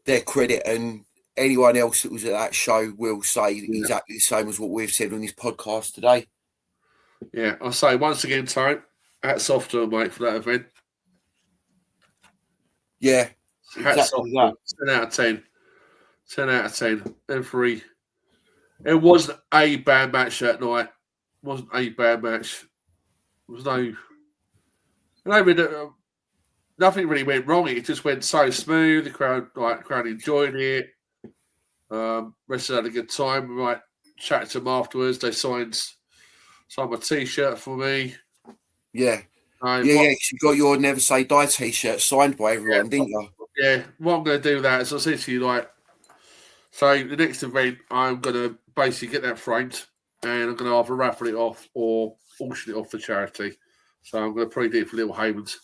their credit, and anyone else that was at that show will say exactly the same as what we've said on this podcast today. Yeah, I'll say once again, Tone, hats off to him, mate, for that event. Yeah. Hats off. 10 out of 10. 10 out of 10. It wasn't a bad match that night. It wasn't a bad match. There was nothing really went wrong. It just went so smooth. The crowd enjoyed it. Wrestlers had a good time. We chatted to them afterwards. They signed my T-shirt for me. Yeah. You got your Never Say Die T-shirt signed by everyone, didn't you? Yeah. What I'm going to do that is I said to you, so the next event, I'm going to basically get that framed, and I'm going to either raffle it off or auction it off for charity. So I'm going to probably do it for Little Havens.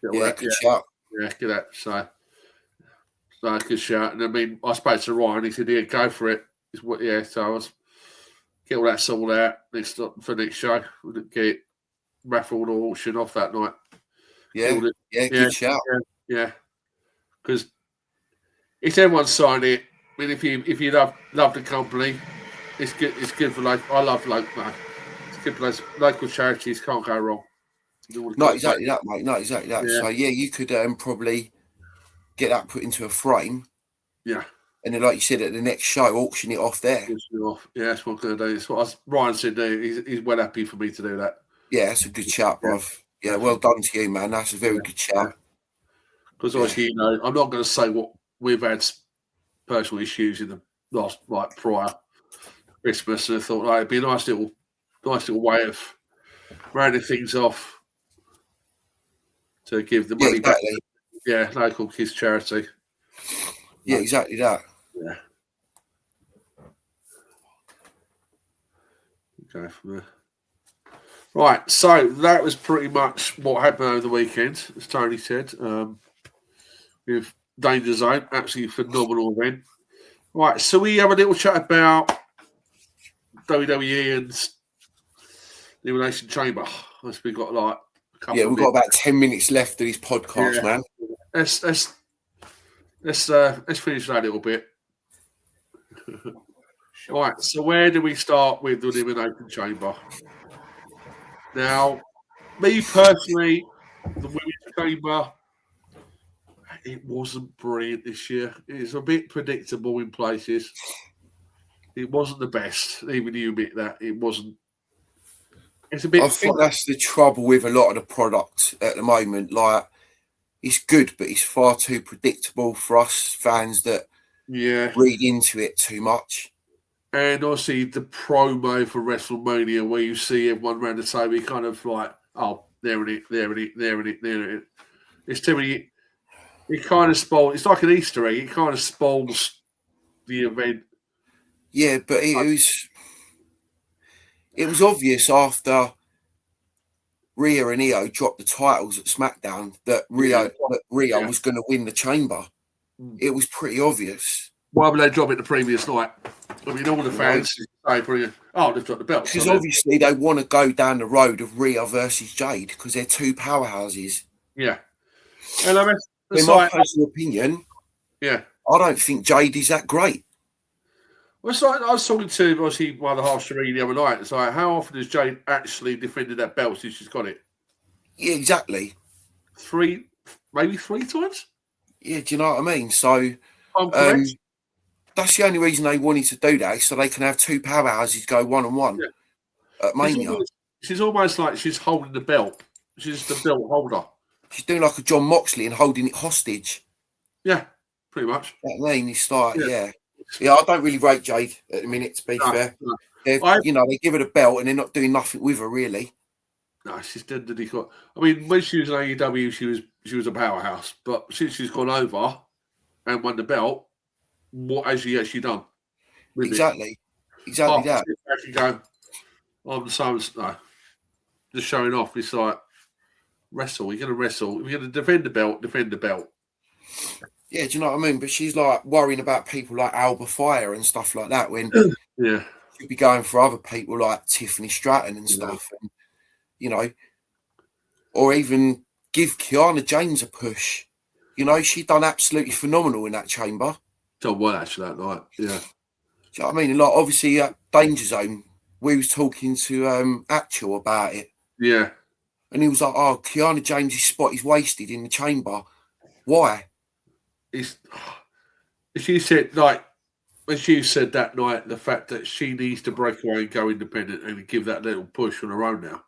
Good shout. Yeah, get that. So good shout. And I mean, I spoke to Ryan. He said, "Yeah, go for it." So I was get all that sorted out for next show. We'll get it raffled or auctioned off that night. Good shout. Yeah, because if everyone signed it, I mean, if you love the company, it's good. It's good for I love it's good for local charities. Can't go wrong. Not exactly that, mate. Not exactly that. Yeah. So you could probably get that put into a frame. Yeah. And then, like you said, at the next show, auction it off there. Yeah, that's what I'm going to do. That's what Ryan said. He's well happy for me to do that. Yeah, that's a good shout, bruv. Yeah, well done to you, man. That's a very good shout. Because obviously, I'm not going to say what we've had personal issues in the last prior Christmas, and I thought it'd be a nice little way of rounding things off to give the money back. Yeah, local kids charity. Yeah, exactly that. Yeah. Okay, from there. Right, so that was pretty much what happened over the weekend, as Tony said. With Danger Zone, absolutely phenomenal event. Right, so we have a little chat about WWE and the Elimination Chamber. We've got a couple we've got about 10 minutes left of this podcast, man. Let's finish that a little bit. Right, so where do we start with the Elimination Chamber? Now, me personally, the Women's Chamber, it wasn't brilliant this year. It's a bit predictable in places. It wasn't the best. Even you admit that it wasn't. It's a bit. I think that's the trouble with a lot of the products at the moment. Like, it's good, but it's far too predictable for us fans that read into it too much. And obviously the promo for WrestleMania, where you see everyone around the table, kind of like, oh, there it is. It's too many. It kind of spoils. It's like an Easter egg. It kind of spoils the event. Yeah, but it was obvious after Rhea and Io dropped the titles at SmackDown that Rhea was going to win the Chamber. It was pretty obvious. Why would they drop it the previous night? I mean, all the fans say, "Oh, they've got the belt." Because obviously they want to go down the road of Rhea versus Jade because they're two powerhouses. Yeah. And I mean, in my personal opinion, yeah, I don't think Jade is that great. Well, it's like I was talking to obviously one of the half Sheree the other night. It's like, how often has Jade actually defended that belt since she's got it? Yeah, exactly. Maybe three times. Yeah, do you know what I mean? So that's the only reason they wanted to do that, so they can have two powerhouses go one-on-one at Mania. She's almost like she's holding the belt. She's the belt holder. She's doing like a John Moxley and holding it hostage. Yeah, pretty much. You know what I mean? It's like, yeah, I don't really rate Jade at the minute, to be fair. No. They give her the belt and they're not doing nothing with her, really. No, she's dead. I mean, when she was in AEW, she was a powerhouse. But since she's gone over and won the belt, what has she actually done? Exactly that. Actually go, I'm the same. No, just showing off. It's like wrestle. You're going to wrestle. If you're going to defend the belt, defend the belt. Yeah, do you know what I mean? But she's like worrying about people like Alba Fire and stuff like that when she'd be going for other people like Tiffany Stratton and stuff. And, you know, or even give Kiana James a push. You know, she done absolutely phenomenal in that chamber. Done well actually that night. Yeah. Do you know what I mean? Like obviously at Danger Zone, we was talking to Actual about it. Yeah. And he was like, "Oh, Kiana James' spot is wasted in the chamber. Why?" She said, like, when she said that night, the fact that she needs to break away and go independent and give that little push on her own now.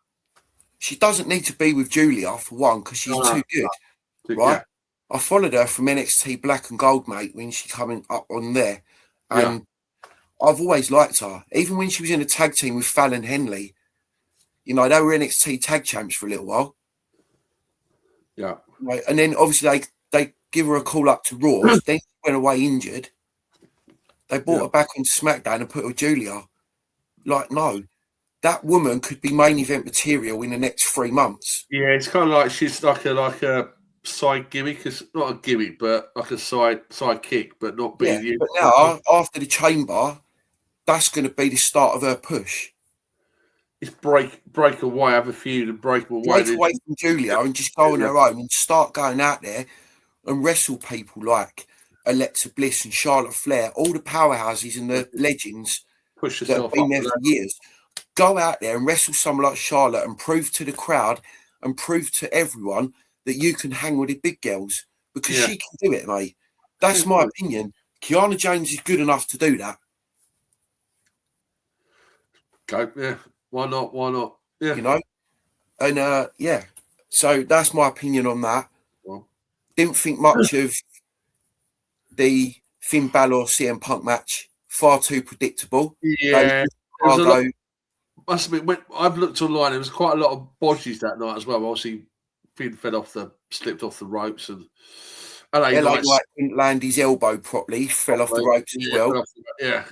She doesn't need to be with Julia, for one, because she's too good, right? Yeah. I followed her from NXT Black and Gold, mate, when she coming up on there. And I've always liked her. Even when she was in a tag team with Fallon Henley, you know, they were NXT tag champs for a little while. Yeah. Right. And then obviously they give her a call up to Raw. Then she went away injured. They brought her back on SmackDown and put her with Julia. Like, no. That woman could be main event material in the next 3 months. Yeah, it's kind of like she's like a side gimmick. It's not a gimmick, but like a side kick, but not being. Yeah, but now after the chamber, that's going to be the start of her push. It's break away, have a feud, and break away. Break away from Julia and just go on her own and start going out there and wrestle people like Alexa Bliss and Charlotte Flair, all the powerhouses and the legends push that have been there for years. Go out there and wrestle someone like Charlotte and prove to the crowd and prove to everyone that you can hang with the big girls because she can do it, mate. That's my opinion. Kiana James is good enough to do that. Okay, why not? Yeah. You know? And, so that's my opinion on that. Well, didn't think much of the Finn Balor CM Punk match. Far too predictable. Yeah. Must admit, when I've looked online, there was quite a lot of bodges that night as well. Obviously, Finn slipped off the ropes, and LA Knight didn't land his elbow properly. Fell off the ropes as well.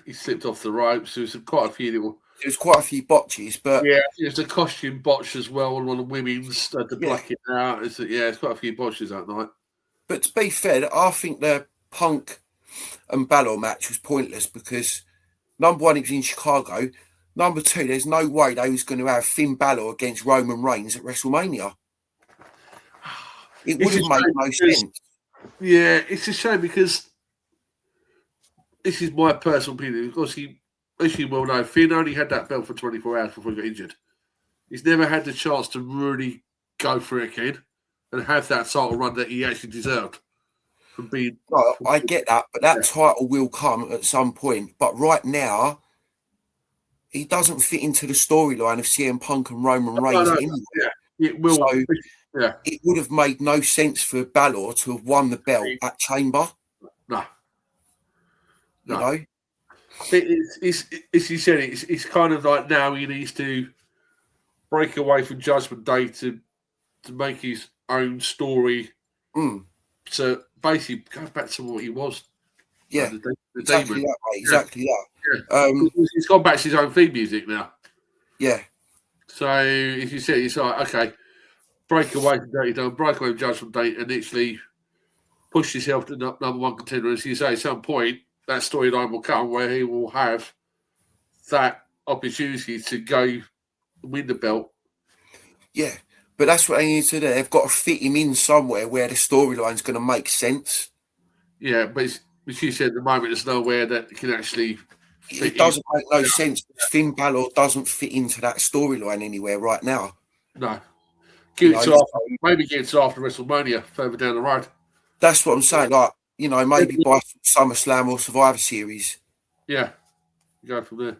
He slipped off the ropes. There was quite a few little. There was quite a few botches, but there's a costume botch as well on one of the women's to black it out. It's quite a few botches that night. But to be fair, I think the Punk and Balor match was pointless because number one, it was in Chicago. Number two, there's no way they was going to have Finn Balor against Roman Reigns at WrestleMania. It would have made no sense. Yeah, it's a shame because this is my personal opinion. Because as you well know, Finn only had that belt for 24 hours before he got injured. He's never had the chance to really go for it again and have that title run that he actually deserved. I get that, but that title will come at some point. But right now, he doesn't fit into the storyline of CM Punk and Roman Reigns anyway. Yeah, it will. So it would have made no sense for Balor to have won the belt at Chamber. No. You know? It's as you said, it's kind of like now he needs to break away from Judgment Day to make his own story. So basically go back to what he was. Yeah, exactly that, mate. Exactly that. Yeah. He's gone back to his own theme music now. Yeah. So if you said, it's like, okay, break away from Dirty Dome, break away from Judgment Day, and literally push yourself to number one contender. As you say, at some point, that storyline will come where he will have that opportunity to go win the belt. Yeah, but that's what they need to do. They've got to fit him in somewhere where the storyline's going to make sense. Yeah, but she said at the moment there's nowhere that can actually fit It in. doesn't make no sense. Finn Balor doesn't fit into that storyline anywhere right now. No. Maybe get it after WrestleMania, further down the road. That's what I'm saying. Like, maybe by SummerSlam or Survivor Series. Yeah. Go from there.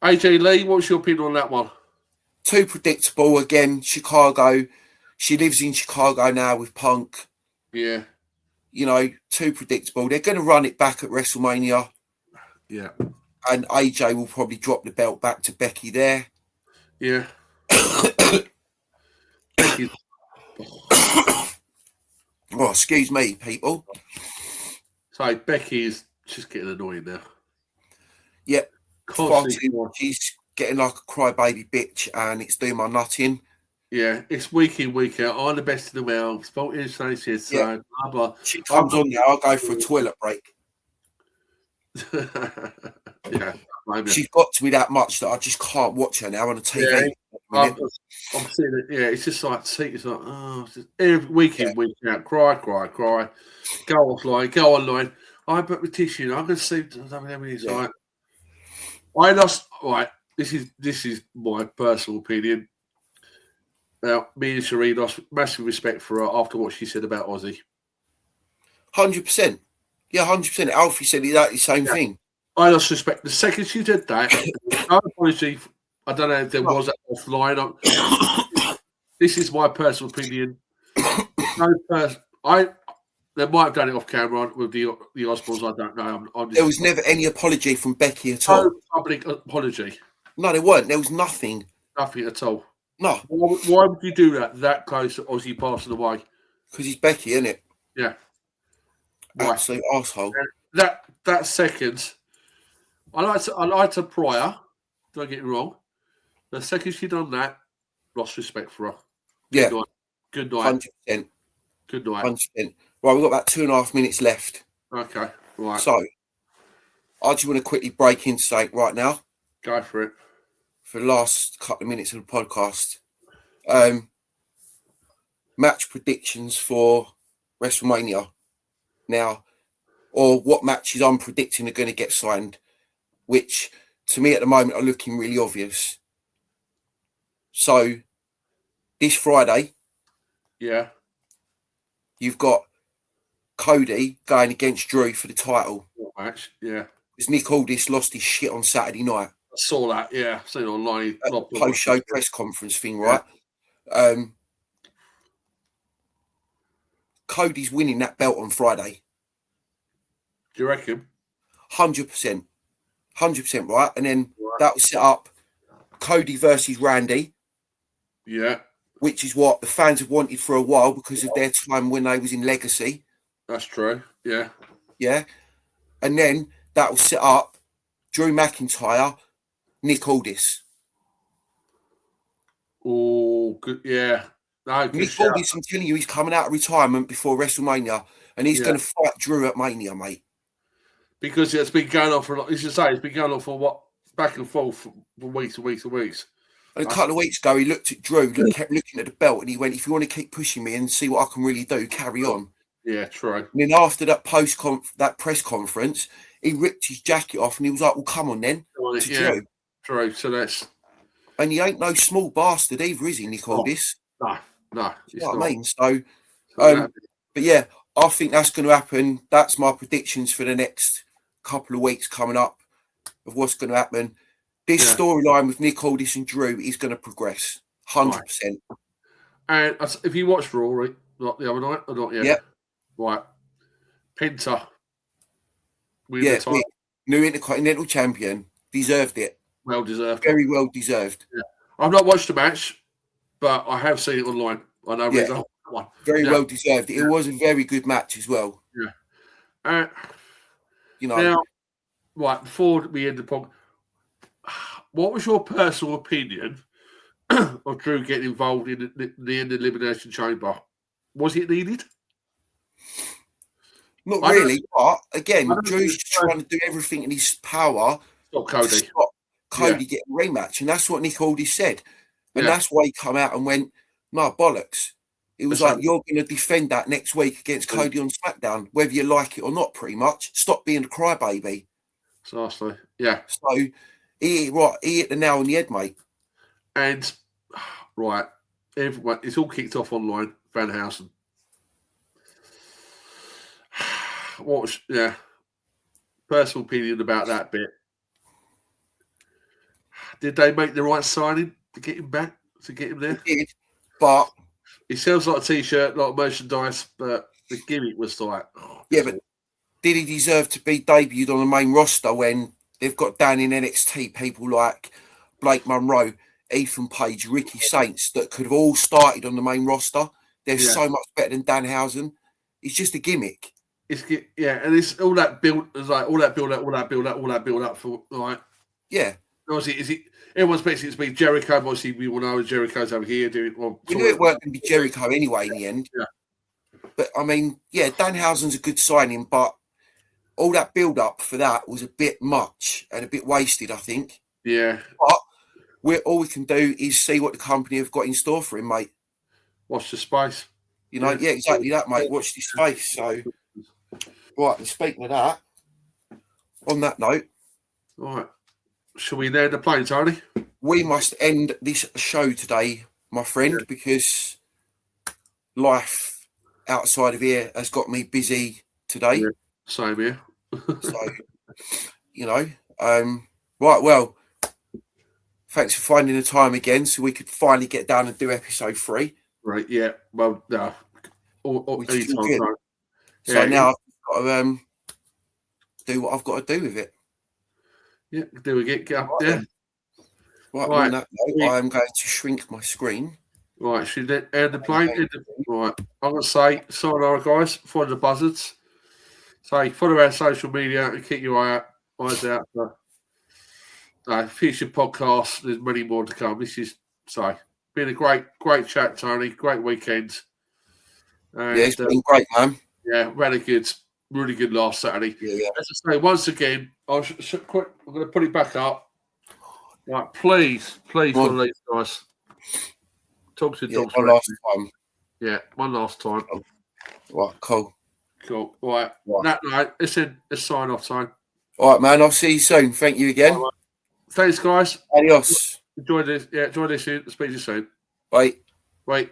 AJ Lee, what's your opinion on that one? Too predictable. Again, Chicago. She lives in Chicago now with Punk. Yeah. Too predictable. They're going to run it back at WrestleMania. Yeah. And AJ will probably drop the belt back to Becky there. Yeah. Becky. Oh, excuse me, people. So Becky is just getting annoying now. Yeah. She's getting like a crybaby bitch and it's doing my nutting. Yeah, it's week in, week out. I'm the best in the world. Sport is so yeah. blah, blah. She comes on now, I'll go for a toilet break. Yeah. She's got to be that much that I just can't watch her now on the TV. Yeah, I'm seeing it. Yeah, it's just like, it's like, oh, it's just every week in, week out. Cry. Go offline, go online. I put my tissue. I'm going to see. Like, I lost. Right, this is my personal opinion. Now, me and Sheree lost massive respect for her after what she said about Ozzy. 100%. Yeah, 100%. Alfie said exactly the same thing. I lost respect. The second she did that, no apology. I don't know if there was that offline. This is my personal opinion. They might have done it off camera with the Osbournes. I don't know. There was never any apology from Becky at all. No public apology. No, there weren't. There was nothing. Nothing at all. No. Why would you do that close to Ozzy passing away? Because he's Becky, isn't it? Yeah. Absolute asshole. That second, I liked her prior. Don't get me wrong. The second she done that, lost respect for her. Good night. Good night. 100%. Good night. 100%. Right, we've got about 2.5 minutes left. Okay, right. So, I just want to quickly break into something right now. Go for it. For the last couple of minutes of the podcast. Match predictions for WrestleMania now, or what matches I'm predicting are going to get signed, which to me at the moment are looking really obvious. So, this Friday, you've got Cody going against Drew for the title. Match, yeah. Because Nick Aldis lost his shit on Saturday night. I saw that, yeah. I've seen it online. Post-show press conference thing, right? Cody's winning that belt on Friday. Do you reckon? 100%. 100%, right? And then that will set up Cody versus Randy. Yeah. Which is what the fans have wanted for a while because of their time when they was in Legacy. That's true, yeah. Yeah. And then that will set up Drew McIntyre, Nick Aldis. Oh, good, yeah. No, Nick Aldis, I'm telling you, he's coming out of retirement before WrestleMania, and he's going to fight Drew at Mania, mate. Because it's been going on for, it's been going on for what, back and forth for weeks and weeks and weeks. And a couple of weeks ago, he looked at Drew, kept looking at the belt, and he went, "If you want to keep pushing me and see what I can really do, carry on." Yeah, true. And then after that that press conference, he ripped his jacket off, and he was like, "Well, come on then." To Drew. True. So that's. And he ain't no small bastard either, is he, Nick Aldis? No. You know what I mean? So, but yeah, I think that's going to happen. That's my predictions for the next couple of weeks coming up of what's going to happen. This storyline with Nick Aldis and Drew is going to progress 100%. And if you watched Raw not the other night or not yet? Yeah. Right. Penta. New Intercontinental Champion. Deserved it. Well deserved. Very well deserved. Yeah. I've not watched the match, but I have seen it online. I know one. Very well deserved. It was a very good match as well. Yeah. Now, right, before we end the podcast, what was your personal opinion of Drew getting involved in the Elimination Chamber? Was it needed? Not really, but again, I don't Drew's think just trying to do everything in his power stop to Cody. stop Cody getting a rematch, and that's what Nick Aldis said, and that's why he come out and went, "No bollocks." It was like, "You're going to defend that next week against Cody on SmackDown, whether you like it or not. Pretty much, stop being a crybaby." Precisely, yeah. So he hit the nail on the head, mate. And right, everyone, it's all kicked off online. Van Housen. Personal opinion about that bit. Did they make the right signing to get him back, to get him there? He did, but he sells like a t-shirt, like merchandise, but the gimmick was like, but did he deserve to be debuted on the main roster when they've got down in NXT people like Blake Monroe, Ethan Page, Ricky Saints that could have all started on the main roster? They're so much better than Danhausen. It's just a gimmick. And it's all that build. It's like all that build up for like. Yeah. Obviously, everyone's expecting it to be Jericho. Obviously, we all know Jericho's over here doing. Well, we knew it weren't going to be Jericho anyway in the end. Yeah. But I mean, Danhausen's a good signing, but all that build up for that was a bit much and a bit wasted, I think. Yeah. But all we can do is see what the company have got in store for him, mate. Watch the space. You know, exactly that, mate. Watch this space. So, right, and speaking of that, on that note, all right, shall we land the plane, Tony? We must end this show today, my friend, because life outside of here has got me busy today. Yeah, same here. So, you know, right, well, thanks for finding the time again so we could finally get down and do episode 3. Right, yeah. Well, no. Anytime, right. So now I've got to do what I've got to do with it. Yeah, do we get up there? Right. On that note, I am going to shrink my screen. Right, should we end the plane? Right, I'm going to say, sayonara, guys, follow the buzzards. Say, follow our social media and keep your eyes out for future podcasts. There's many more to come. This is, been a great chat, Tony. Great weekend. And, it's been great, man. Yeah, really good last Saturday. Yeah. As I say, once again, I'm going to put it back up. Right, please, one of these guys. Talk to the dogs. One last time. Yeah, one last time. Right, cool. Right. That night, it's sign off time. All right, man. I'll see you soon. Thank you again. Right. Thanks, guys. Adios. Enjoy this. Yeah, enjoy this. Speak to you soon. Bye. Bye.